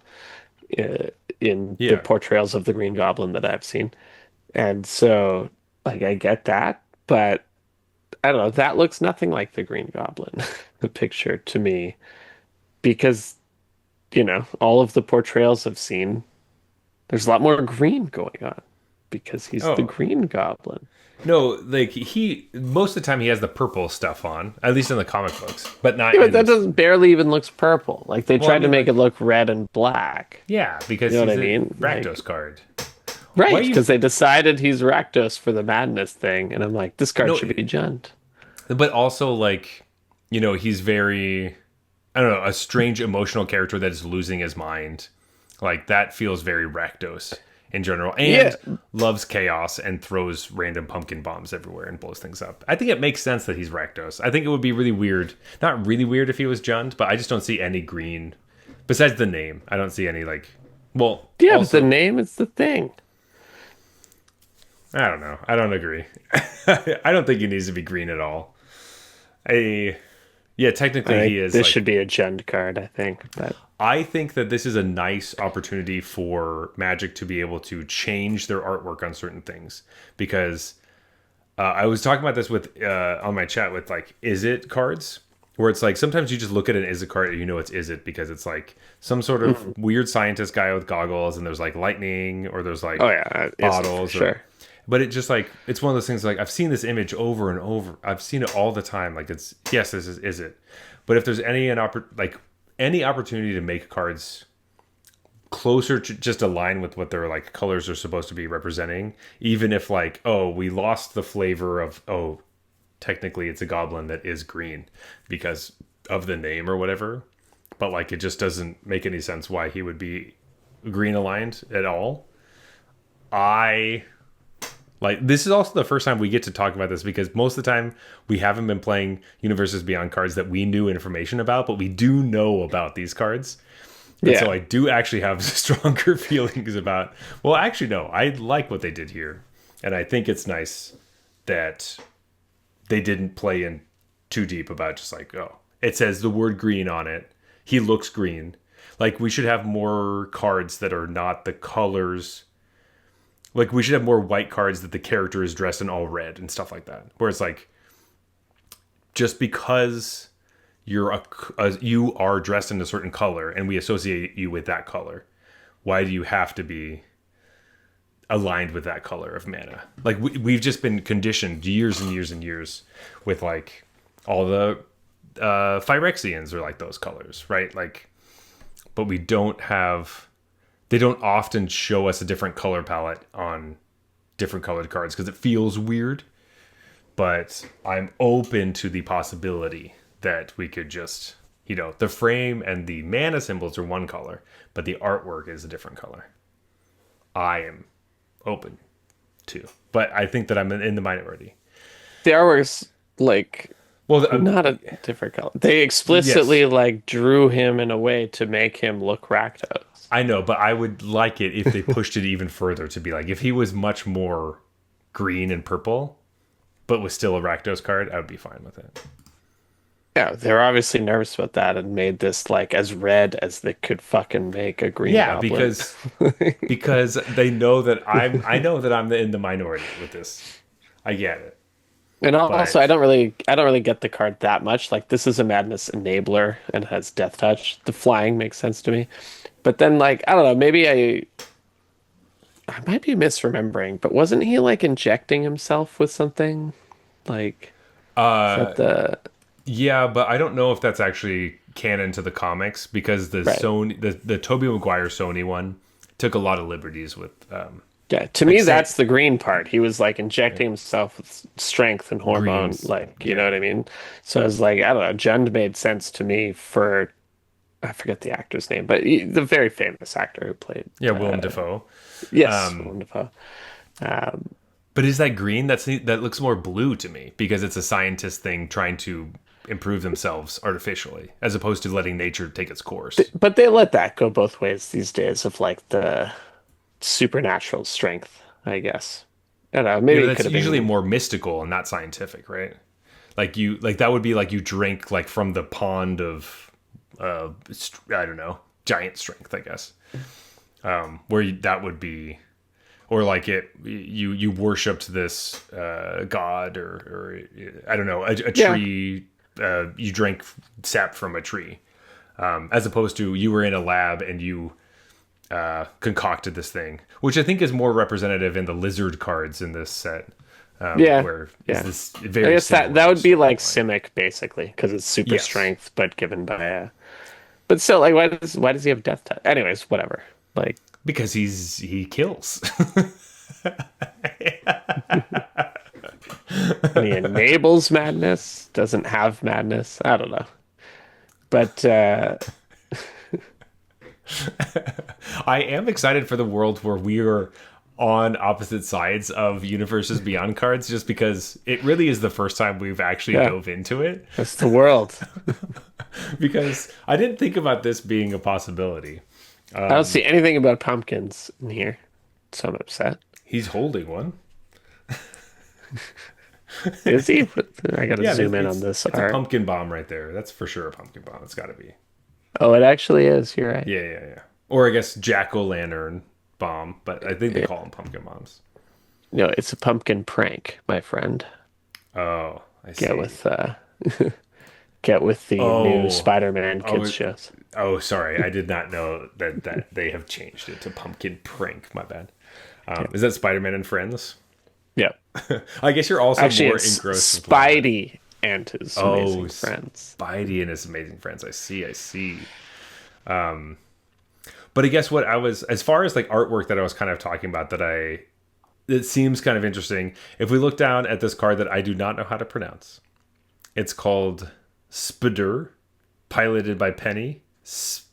uh, in the yeah. portrayals of the Green Goblin that I've seen. And so, like, I get that, but I don't know. That looks nothing like the Green Goblin, the picture to me, because, all of the portrayals I've seen, there's a lot more green going on because he's the Oh, Green Goblin. no, like he most of the time he has the purple stuff on, at least in the comic books, but not Yeah, but in that doesn't barely even looks purple. Like they well, I tried to mean, make like, it look red and black. yeah, because You know what he's I a mean? Rakdos card. Right, Why you because they decided he's Rakdos for the madness thing, and I'm like, this card no should be Jund. but also like he's very I don't know, a strange emotional character that is losing his mind. Like that feels very Rakdos in general, and Yeah, loves chaos and throws random pumpkin bombs everywhere and blows things up. I think it makes sense that he's Rakdos. I think it would be really weird, not really weird if he was Jund, but I just don't see any green besides the name. I don't see any like. Well, yeah, but also the name is the thing. I don't know. I don't agree. I don't think he needs to be green at all. Yeah, technically he is. This Like, should be a Jund card, I think. But I think that this is a nice opportunity for Magic to be able to change their artwork on certain things because I was talking about this with on my chat with like is it cards where it's like sometimes you just look at an is it card and you know it's is it because it's like some sort of weird scientist guy with goggles and there's like lightning or there's like oh yeah, bottles sure. but it just like it's one of those things like I've seen this image over and over. I've seen it all the time. Like it's yes, this is it. But if there's any opportunity to make cards closer to just align with what their like colors are supposed to be representing, even if like oh we lost the flavor of oh technically it's a goblin that is green because of the name or whatever, but like it just doesn't make any sense why he would be green aligned at all. I Like this is also the first time we get to talk about this because most of the time we haven't been playing Universes Beyond cards that we knew information about, but we do know about these cards. And Yeah. so I do actually have stronger feelings about, well, actually, no, I like what they did here. And I think it's nice that they didn't play in too deep about just like, oh, It says the word green on it. He looks green. Like, we should have more cards that are not the colors. Like, we should have more white cards that the character is dressed in all red and stuff like that. Where it's like, just because you are dressed in a certain color and we associate you with that color, why do you have to be aligned with that color of mana? Like, we've just been conditioned years and years and years with, like, all the Phyrexians are like those colors, right? Like, but we don't have, they don't often show us a different color palette on different colored cards because it feels weird. But I'm open to the possibility that we could just, the frame and the mana symbols are one color, but the artwork is a different color. I am open to, but I think that I'm in the minority. The artwork's like, Well, not a different color. They explicitly yes, like drew him in a way to make him look Rakdos. I know, but I would like it if they pushed it even further to be like, if he was much more green and purple, but was still a Rakdos card, I would be fine with it. Yeah, they're obviously nervous about that and made this like as red as they could fucking make a Green Yeah, Goblin. because they know that I know that I'm in the minority with this. I get it. And also, But I don't really get the card that much. Like this is a Madness enabler and has Death Touch. The flying makes sense to me, but then like I don't know, maybe I might be misremembering, but wasn't he like injecting himself with something? Like, is that the yeah, but I don't know if that's actually canon to the comics because the right? Sony the Tobey Maguire Sony one took a lot of liberties with Yeah, to like me, say, that's the green part. He was like injecting himself with strength and hormone, greens. like, you know Yeah. what I mean? So I was like, I don't know, Jund made sense to me for, I forget the actor's name, but the very famous actor who played, Yeah, Willem Dafoe. yes, Um, Willem Dafoe. Um, but is that green? That looks more blue to me because it's a scientist thing trying to improve themselves artificially as opposed to letting nature take its course. but they let that go both ways these days of like the supernatural strength, I guess. I don't know, Yeah, maybe but it could that's have usually been, more mystical and not scientific, right? Like that would be like you drink like from the pond of I don't know, giant strength, I guess. That would be, or like you worshipped this god or I don't know, a yeah, tree. You drank sap from a tree, as opposed to you were in a lab and you concocted this thing, which I think is more representative in the lizard cards in this set, yeah, where is yeah. this I very guess that similar that would be like storyline. Simic basically, because it's super Yes, strength, but given by a. But still, like, why does he have death touch? Anyways, whatever. Like, because he kills. and he enables madness, doesn't have madness. I don't know, but I am excited for the world where we are on opposite sides of universes beyond cards, just because it really is the first time we've actually yeah, dove into it. that's the world. Because I didn't think about this being a possibility. I don't see anything about pumpkins in here, so I'm upset. He's holding one. Is he? I gotta Yeah, zoom in on this it's a art. pumpkin bomb right there. That's for sure a pumpkin bomb. It's got to be. Oh, it actually is. You're right. Yeah, yeah, yeah. Or I guess jack o' lantern bomb, but I think they Yeah. call them pumpkin bombs. No, it's a pumpkin prank, my friend. Oh, I Get see. with get with the new Oh, Spider-Man kids oh, shows. oh. Sorry, I did not know that they have changed it to pumpkin prank. My bad. Is that Spider-Man and Friends? Yeah. I guess you're also Actually, more it's engrossed with like the Spidey and his oh amazing friends. Spidey and his amazing friends. I see. I see. But I guess what I was, as far as like artwork that I was kind of talking about, it seems kind of interesting. If we look down at this card that I do not know how to pronounce, it's called Spider, piloted by Penny. It's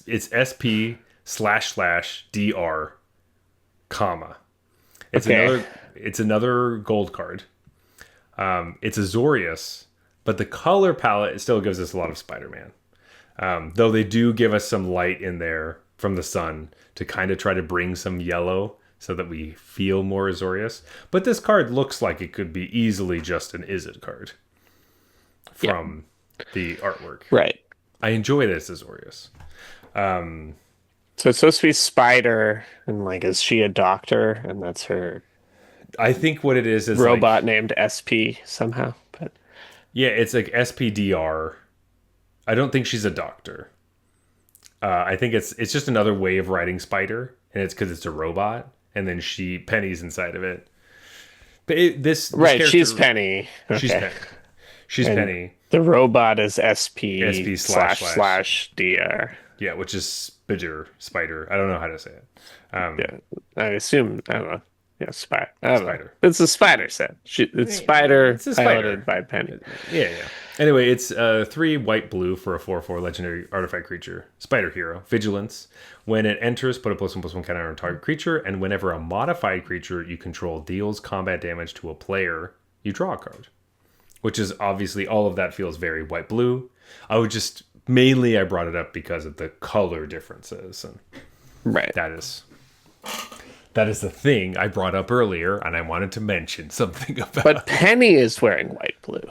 SP//DR, comma. It's Okay. another gold card. It's Azorius, but the color palette still gives us a lot of Spider-Man. Though they do give us some light in there from the sun to kind of try to bring some yellow so that we feel more Azorius. But this card looks like it could be easily just an Izzet card Yeah. from the artwork. Right. I enjoy this Azorius. So it's supposed to be Spider, and like, is she a doctor? And that's her I think what it is robot like, named SP somehow. But yeah, it's like SPDR. I don't think she's a doctor. I think it's just another way of writing Spider, and it's because it's a robot, and then Penny's inside of it. But this right, she's character, Penny. she's Okay. Penny. She's And Penny. the robot is SP SP slash slash DR. Yeah, which is Spider. I don't know how to say it. Yeah. I assume, I don't know. Yeah, spider. I don't know. Spider. It's a spider set. It's Spider It's a piloted spider. by Penny. Yeah, yeah. Anyway, it's 3 white blue for a 4/4 legendary artifact creature. Spider hero. Vigilance. When it enters, put a +1/+1 counter on target creature, and whenever a modified creature you control deals combat damage to a player, you draw a card. Which is obviously, all of that feels very white blue. Mainly I brought it up because of the color differences, and Right. that is the thing I brought up earlier, and I wanted to mention something about. But Penny is wearing white blue,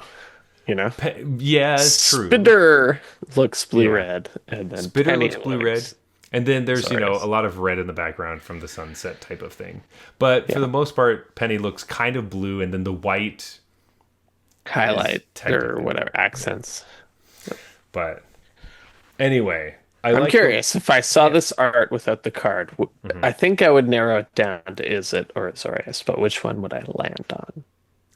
you know? Yeah, it's true. Spider looks blue red, and then Spitter Penny looks blue red, and then there's Sorry. a lot of red in the background from the sunset type of thing. But for the most part, Penny looks kind of blue, and then the white highlight technically or whatever accents. But anyway, I'm curious if I saw this art without the card. I think I would narrow it down to is it or Azorius, but which one would I land on?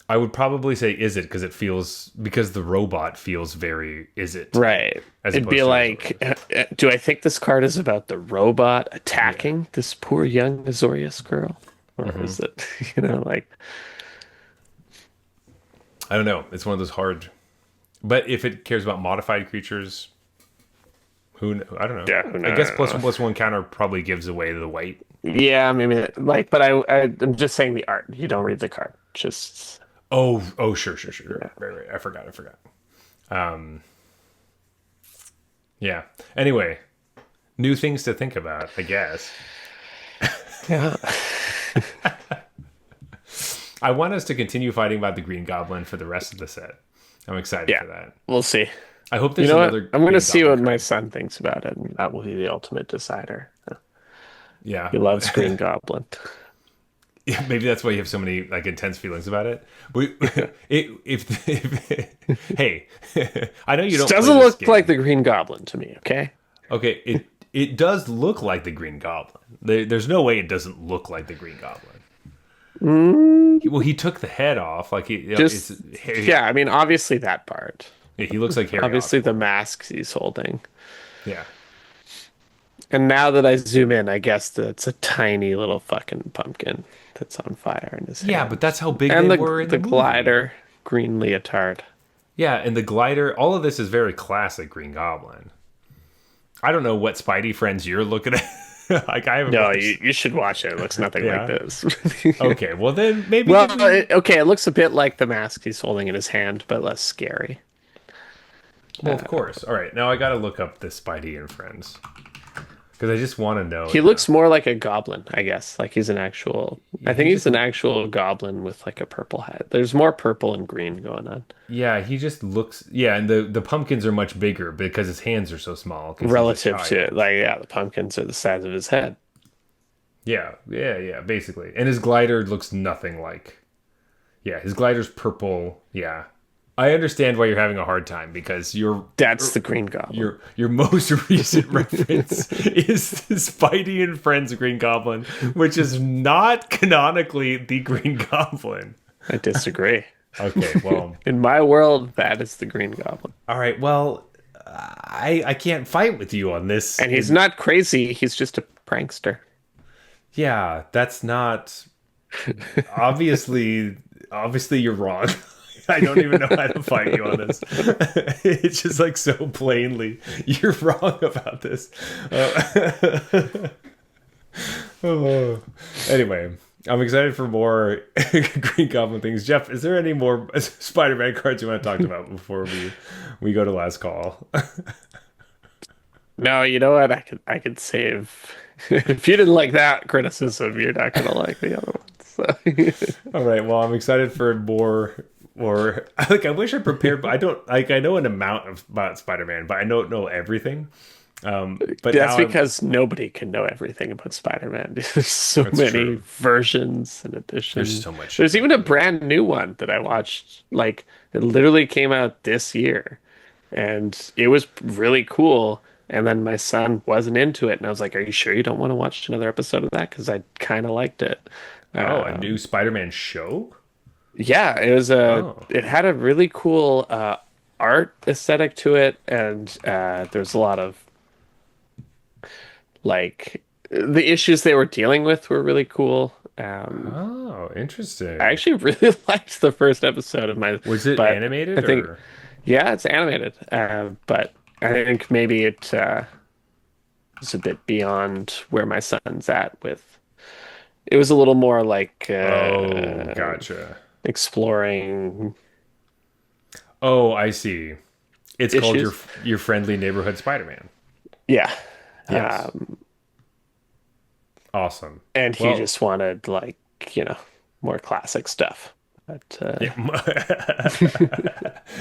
I would probably say is it, because the robot feels very is it. Right. As It'd be opposed to like, do I think this card is about the robot attacking this poor young Azorius girl? Or is it, like, I don't know. It's one of those hard. But if it cares about modified creatures, I don't know. Yeah, who knows? I guess +1/+1 counter probably gives away the white. yeah, maybe like, but I'm just saying the art. You don't read the card. Just Oh, sure. Right. I forgot. Yeah. Anyway, new things to think about, I guess. yeah. I want us to continue fighting about the Green Goblin for the rest of the set. I'm excited for that. We'll see. I hope there's You know what? another. I'm going to Green see what Goblin my card. son thinks about it, and that will be the ultimate decider. Yeah. He loves Green Goblin. Yeah, maybe that's why you have so many like intense feelings about it. Hey, I know you don't. Doesn't play this look game. like the Green Goblin to me. Okay. Okay, it does look like the Green Goblin. There's no way it doesn't look like the Green Goblin. Well, he took the head off. Like Yeah, I mean, obviously that part. he looks like Harry. Obviously Osborn. the mask he's holding. Yeah. And now that I zoom in, I guess that's a tiny little fucking pumpkin that's on fire in his hand. Yeah, but that's how big And they were in the the movie. glider, green leotard. Yeah, and the glider. All of this is very classic Green Goblin. I don't know what Spidey friends you're looking at. Like I haven't. No, watched- you should watch it. It looks nothing Yeah. like this. Okay, well then maybe. Well, it looks a bit like the mask he's holding in his hand, but less scary. Well, of course. All right, now I got to look up this Spidey and Friends because I just want to know. He looks more like a goblin, I guess. Like he's an actual. I think he's an actual goblin with like a purple hat. There's more purple and green going on. Yeah, he just looks. Yeah, and the pumpkins are much bigger because his hands are so small. 'Cause he's a Relative to child. like, yeah, the pumpkins are the size of his head. Yeah, basically. And his glider looks nothing like. Yeah, his glider's purple. Yeah, I understand why you're having a hard time because That's the Green Goblin. your most recent reference is the Spidey and Friends Green Goblin, which is not canonically the Green Goblin. I disagree. Okay, well, In my world, that is the Green Goblin. all right. Well, I can't fight with you on this. And he's not crazy, he's just a prankster. Yeah, that's not obviously you're wrong. I don't even know how to fight you on this. It's just like so plainly you're wrong about this. Oh. Anyway, I'm excited for more Green Goblin things. Jeff, is there any more Spider-Man cards you want to talk about before we go to last call? No, you know what? I could save. If you didn't like that criticism, you're not gonna like the other ones. So. All right. Well, I'm excited for more Or like I wish I prepared, but I don't like I know an amount about Spider-Man, but I don't know everything. But That's now I'm because nobody can know everything about Spider-Man. There's so that's many true. versions and There's editions. so much shit There's about even a Blue. brand new one that I watched. Like it literally came out this year, and it was really cool. And then my son wasn't into it, and I was like, "Are you sure you don't want to watch another episode of that? Because I kind of liked it." Oh, a new Um, Spider-Man show? yeah, it was a. Oh. It had a really cool art aesthetic to it, and there's a lot of like the issues they were dealing with were really cool. Oh, I interesting. actually really liked the first episode of my, Was it but I animated think, or yeah, it's animated. But I think maybe it is a bit beyond where my son's at with. It was a little more like Oh, gotcha. exploring Oh, I see. It's called issues. your friendly neighborhood Spider-Man. Yeah. Yes. Um, Awesome. and he Well, just wanted like, you know, more classic stuff. But yeah.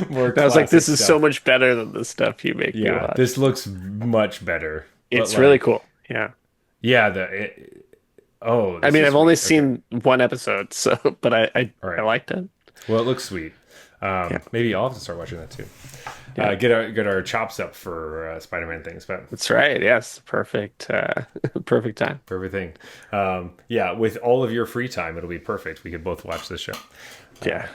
More I was like, classic this is so stuff. much better than the stuff you make me Yeah, watch. this looks much better. But It's really like, cool. Yeah. yeah, oh, I this mean, is I've only sweet. Okay. seen one episode, so but All I right. liked it. Well, it looks sweet. Yeah. Maybe I'll have to start watching that too. Yeah. Get our chops up for Spider-Man things, but That's right. Yes. Perfect. Perfect time. for everything. Yeah, with all of your free time, it'll be perfect. We could both watch this show. Yeah.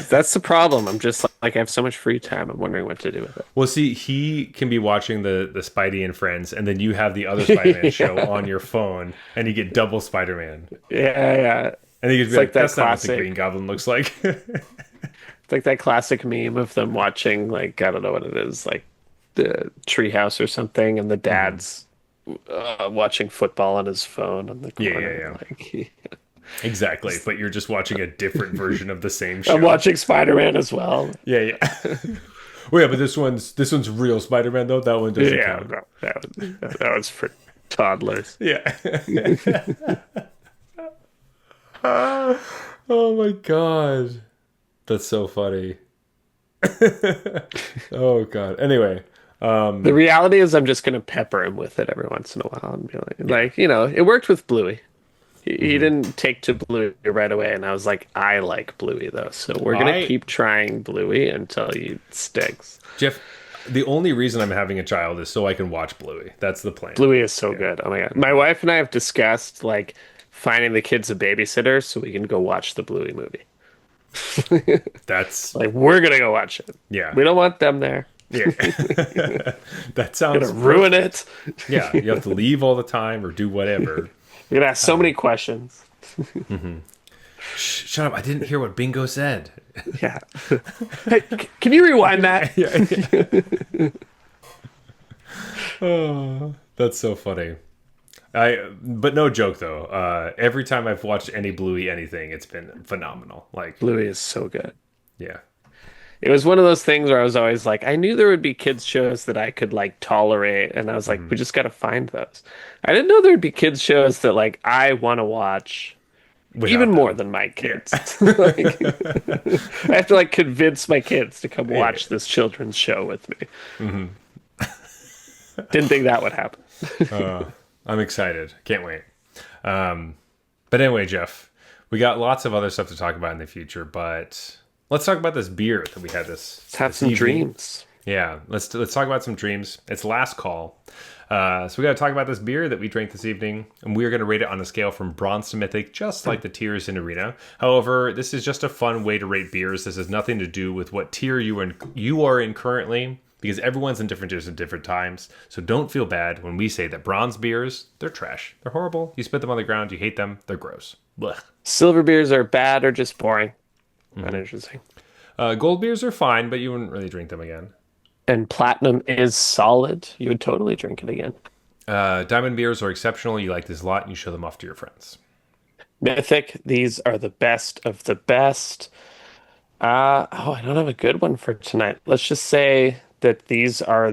That's the problem. I'm just like I have so much free time. I'm wondering what to do with Well, see, he can be watching the Spidey and Friends, and then you have the other Spider-Man it. show Yeah. on your phone, and you get double Spider-Man. Yeah. Yeah. And he could It's be like like, that "That's not what the classic. Green Goblin looks like." It's like that classic meme of them watching like I don't know what it is, like the treehouse or something, and the Mhm. dad's watching football on his phone on the Yeah, yeah, corner. yeah. Like Exactly. But you're just watching a different version of the same I'm show. watching Spider-Man as well. Yeah, yeah. Well, yeah, but this one's real Spider-Man though. That one doesn't Yeah, count. no, that was for toddlers. Yeah. Oh my god. That's so funny. Oh god. Anyway, The reality is, I'm just gonna pepper him with it every once in a while and be yeah. like, you know, it worked with Bluey. He Hmm. didn't take to Bluey right away, and I was like, I like Bluey though, so we're gonna I keep trying Bluey until he sticks. Jeff, the only reason I'm having a child is so I can watch Bluey. That's the plan. Bluey is so Yeah. good. Oh my God. My wife and I have discussed like finding the kids a babysitter so we can go watch the Bluey movie. That's Like we're gonna go watch it. yeah. We don't want them there. Yeah. That Gonna sounds ruin perfect. it. Yeah, you have to leave all the time or do whatever. We're gonna ask so many questions. Shut up. I didn't hear what Bingo said. Yeah. Hey, can you rewind that? Yeah. Oh, that's so funny. But no joke though. Every time I've watched any Bluey anything, it's been phenomenal. Like, Bluey is so good. yeah. It was one of those things where I was always like, I knew there would be kids shows that I could like tolerate, and I was like, we Mhm. just gotta find those. I didn't know there'd be kids shows that like I want to watch even Without more them. than my Yeah. kids. Like, I have to like convince my kids to come Yeah. watch this children's show with me. Hmm. Didn't think that would happen. I'm excited. Can't wait. Um, but anyway, Jeff, we got lots of other stuff to talk about in the future, but let's talk about this beer that we had Let's have this some evening. dreams. Yeah, let's talk about some dreams. It's last call. So we got to talk about this beer that we drank this evening, and we are going to rate it on a scale from bronze to mythic, just like the tiers in Arena. However, this is just a fun way to rate beers. This has nothing to do with what tier you are in currently, because everyone's in different tiers at different times. So don't feel bad when we say that bronze beers, they're trash. They're horrible. You spit them on the ground. You hate them. They're gross. Blech. Silver beers are bad or just boring. Not interesting. Gold beers are fine, but you wouldn't really drink them again. And platinum is solid. You would totally drink it again. Diamond beers are exceptional. You like this a lot, and you show them off to your friends. Mythic, these are the best of the best. I don't have a good one for tonight. Let's just say that these are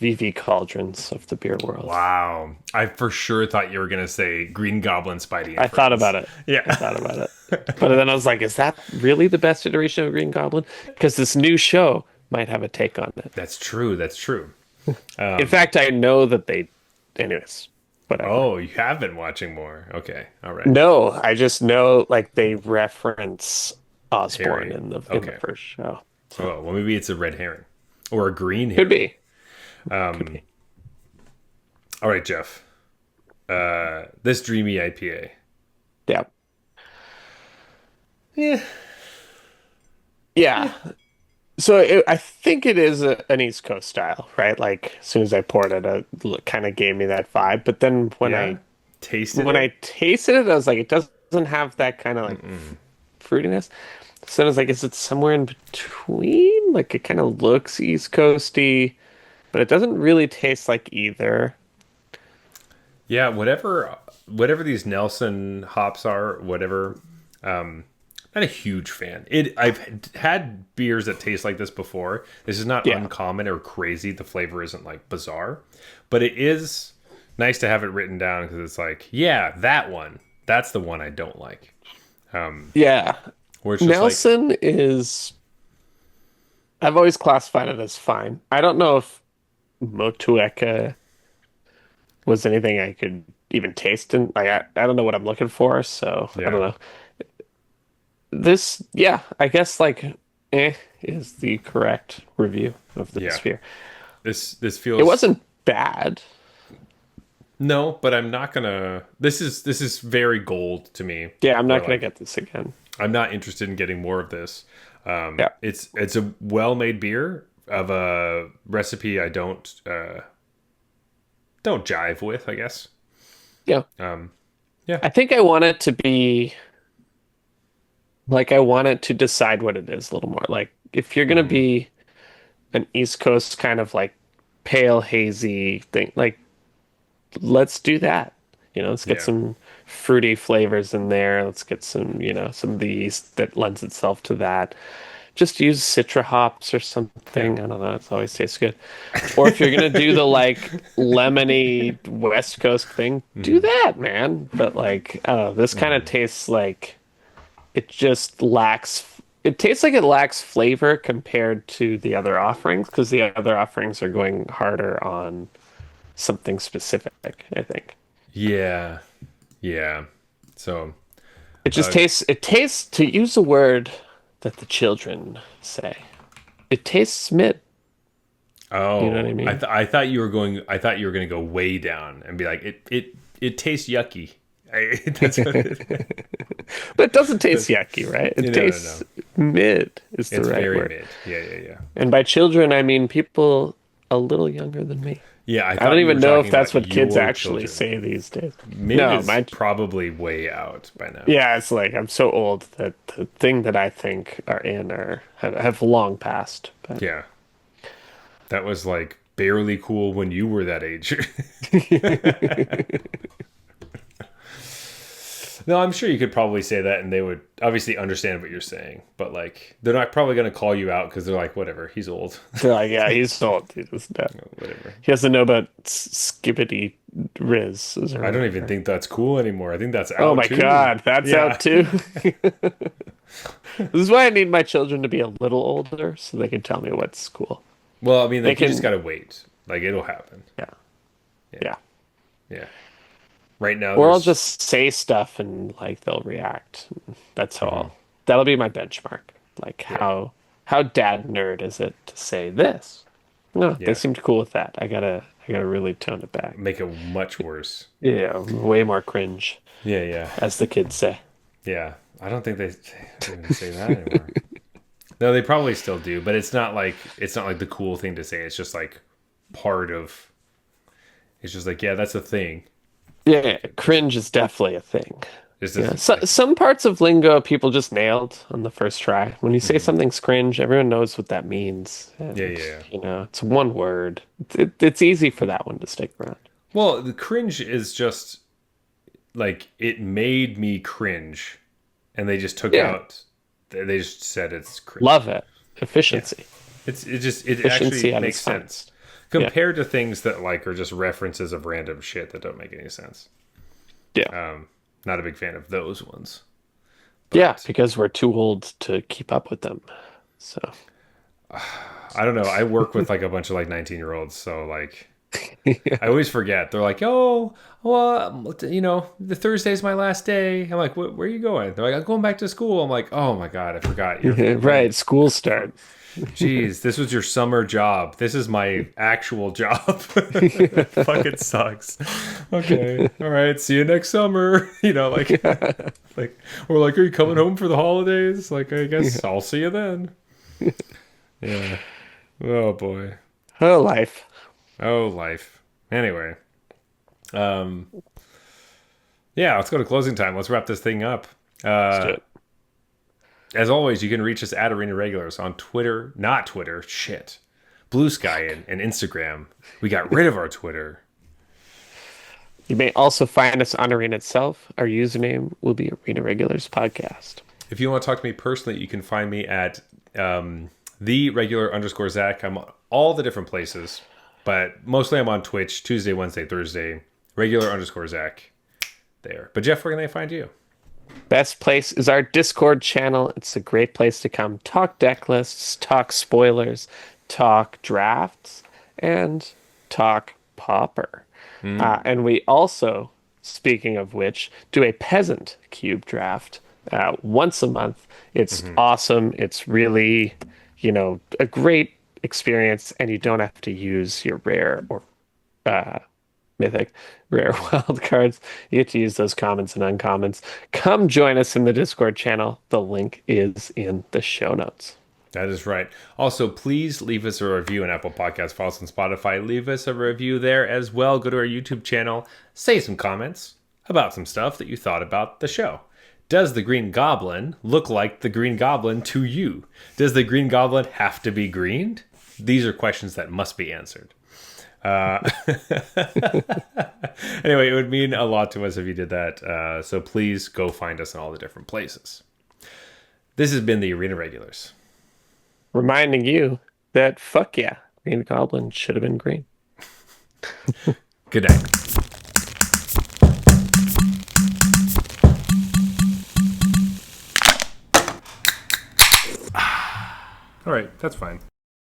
VV cauldrons of the beer world. Wow. I for sure thought you were going to say Green Goblin, Spidey, and I thought Friends. about it. I Yeah. thought about it. But then I was like, is that really the best iteration of Green Goblin? Because this new show might have a take on it. That's true. That's true. In fact, I know that they, anyways, whatever. Oh, you have been watching more. Okay. All right. No, I just know like they reference Osborn Harry. in the Okay. first show. So Oh, well, maybe it's a red herring or a green could herring. be. Could be. All right, Jeff. This dreamy IPA. Yeah. Yeah. Yeah. So I think it is an East Coast style, right? Like as soon as I poured it, it kind of gave me that vibe. But then Yeah. Tasted when it. I tasted it, I was like, it doesn't have that kind of like fruitiness. So I was like, is it somewhere in between? Like it kind of looks East Coasty, but it doesn't really taste like either. Yeah, whatever these Nelson hops are, whatever. Not a huge fan. I've had beers that taste like this before. This is not Yeah. uncommon or crazy. The flavor isn't like bizarre, but it is nice to have it written down because it's like, yeah, that one. That's the one I don't like. Yeah. Where it's just like, Nelson is, I've always classified it as fine. I don't know if Motueka was anything I could even taste in. Like, I don't know what I'm looking for, so I don't yeah, know. This, yeah, I guess like is the correct review of this yeah. sphere. This It feels wasn't bad. no, but I'm not gonna. This is very gold to me. Yeah, I'm Where not gonna like get this again. I'm not interested in getting more of this. Yeah. It's a well made beer of a recipe I don't jive with, I guess. Yeah. Yeah, I think I want it to be like I want it to decide what it is a little more. Like if you're gonna be an East Coast kind of like pale hazy thing, like let's do that. Let's get yeah, some fruity flavors in there. Let's get some, some of the yeast that lends itself to that. Just use Citra hops or yeah, something. I don't know. It always tastes good. Or if you're gonna do the like lemony West Coast thing, do that, man. But like, I don't know. This kind of tastes like it just lacks. It tastes like it lacks flavor compared to the other offerings because the other offerings are going harder on something specific, I think. yeah, yeah. So, It just tastes to use a word that the children say. It tastes mid. You know what I oh, mean? I thought you were going. I thought you were going to go way down and be like, it tastes yucky. That's what But it doesn't taste yucky, right? It no, no, no. tastes mid is the It's right very word. mid. Yeah, yeah, yeah. And by children, I mean people a little younger than me. Yeah, I I don't thought you were even know if talking that's about what kids your actually children. say these days. Mid No, is probably way out by now. yeah, it's like I'm so old that the thing that I think are in have long passed. But Yeah. That was like barely cool when you were that age. No, I'm sure you could probably say that and they would obviously understand what you're saying, but like they're not probably going to call you out because they're like, whatever, he's old. they're like, yeah, he's old. He doesn't know. Whatever. He doesn't know about skibbity riz or I don't even whatever. think that's cool anymore. I think that's Oh out my too. God, that's Yeah. out too. This is why I need my children to be a little older so they can tell me what's cool. Well, I mean, They like you can, just got to wait. Like it'll happen. yeah, yeah. Yeah. Right now, Or I'll there's just say stuff and like they'll react. That's how that'll be my benchmark. Like yeah, how dad nerd is it to say this? No, they yeah. seemed cool with that. I gotta really tone it back. Make it much worse. Yeah, way more cringe, Yeah, yeah, as the kids say. yeah. I don't think they even say that anymore. No, they probably still do, but it's not like the cool thing to say. It's just like part of. It's just like, yeah, that's a thing. Yeah, cringe is definitely a thing. It's Yeah, just like, some parts of lingo people just nailed on the first try. When you say something's cringe, everyone knows what that means. And, yeah, yeah, yeah. it's one word. It's easy for that one to stick around. Well, the cringe is just like it made me cringe, and they just took Yeah, out. They just said it's cringe. love it. Yeah, Efficiency. it Efficiency actually at makes its sense finest. Yeah. compared to things that like are just references of random shit that don't make any sense. Yeah. Not a big fan of those ones. Yeah, But because we're too old to keep up with them. So I don't know. I work with like a bunch of like 19-year-olds, so like I yeah. always forget. They're like, "Oh, well, the Thursday's my last day." I'm like, "Where are you going?" They're like, "I'm going back to school." I'm like, "Oh my god, I forgot. You're Right, school starts. Jeez, this was your summer job. This is my actual job. Fucking sucks. Okay. All right. See you next summer. Yeah. like we're like, are you coming home for the holidays? Like, I guess Yeah. I'll see you then. Yeah. Oh boy. Oh, life. Oh, life. Anyway. Um, yeah, let's go to closing time. Let's wrap this thing up. Let's do Uh, it. as always, you can reach us at Arena Regulars on Twitter, not Twitter, shit. Blue Sky and Instagram. We got rid of our Twitter. You may also find us on Arena itself. Our username will be Arena Regulars Podcast. If you want to talk to me personally, you can find me at the regular underscore Zach. I'm on all the different places, but mostly I'm on Twitch Tuesday, Wednesday, Thursday. Regular underscore Zach there. But Jeff, where can they find you? Best place is our Discord channel. It's a great place to come talk deck lists, talk spoilers, talk drafts, and talk Pauper. And we also, speaking of which, do a peasant cube draft once a month. It's awesome. It's really, a great experience, and you don't have to use your rare or mythic rare wild cards. You get to use those commons and uncommons. Come join us in the Discord channel. The link is in the show notes. That is right. Also, please leave us a review on Apple Podcasts, follow us on Spotify. Leave us a review there as well. Go to our YouTube channel. Say some comments about some stuff that you thought about the show. Does the Green Goblin look like the Green Goblin to you? Does the Green Goblin have to be greened? These are questions that must be answered. Anyway, it would mean a lot to us if you did that. So please go find us in all the different places. This has been the Arena Regulars. Reminding you that fuck yeah, Green Goblin should have been green. Good night. All right, that's fine.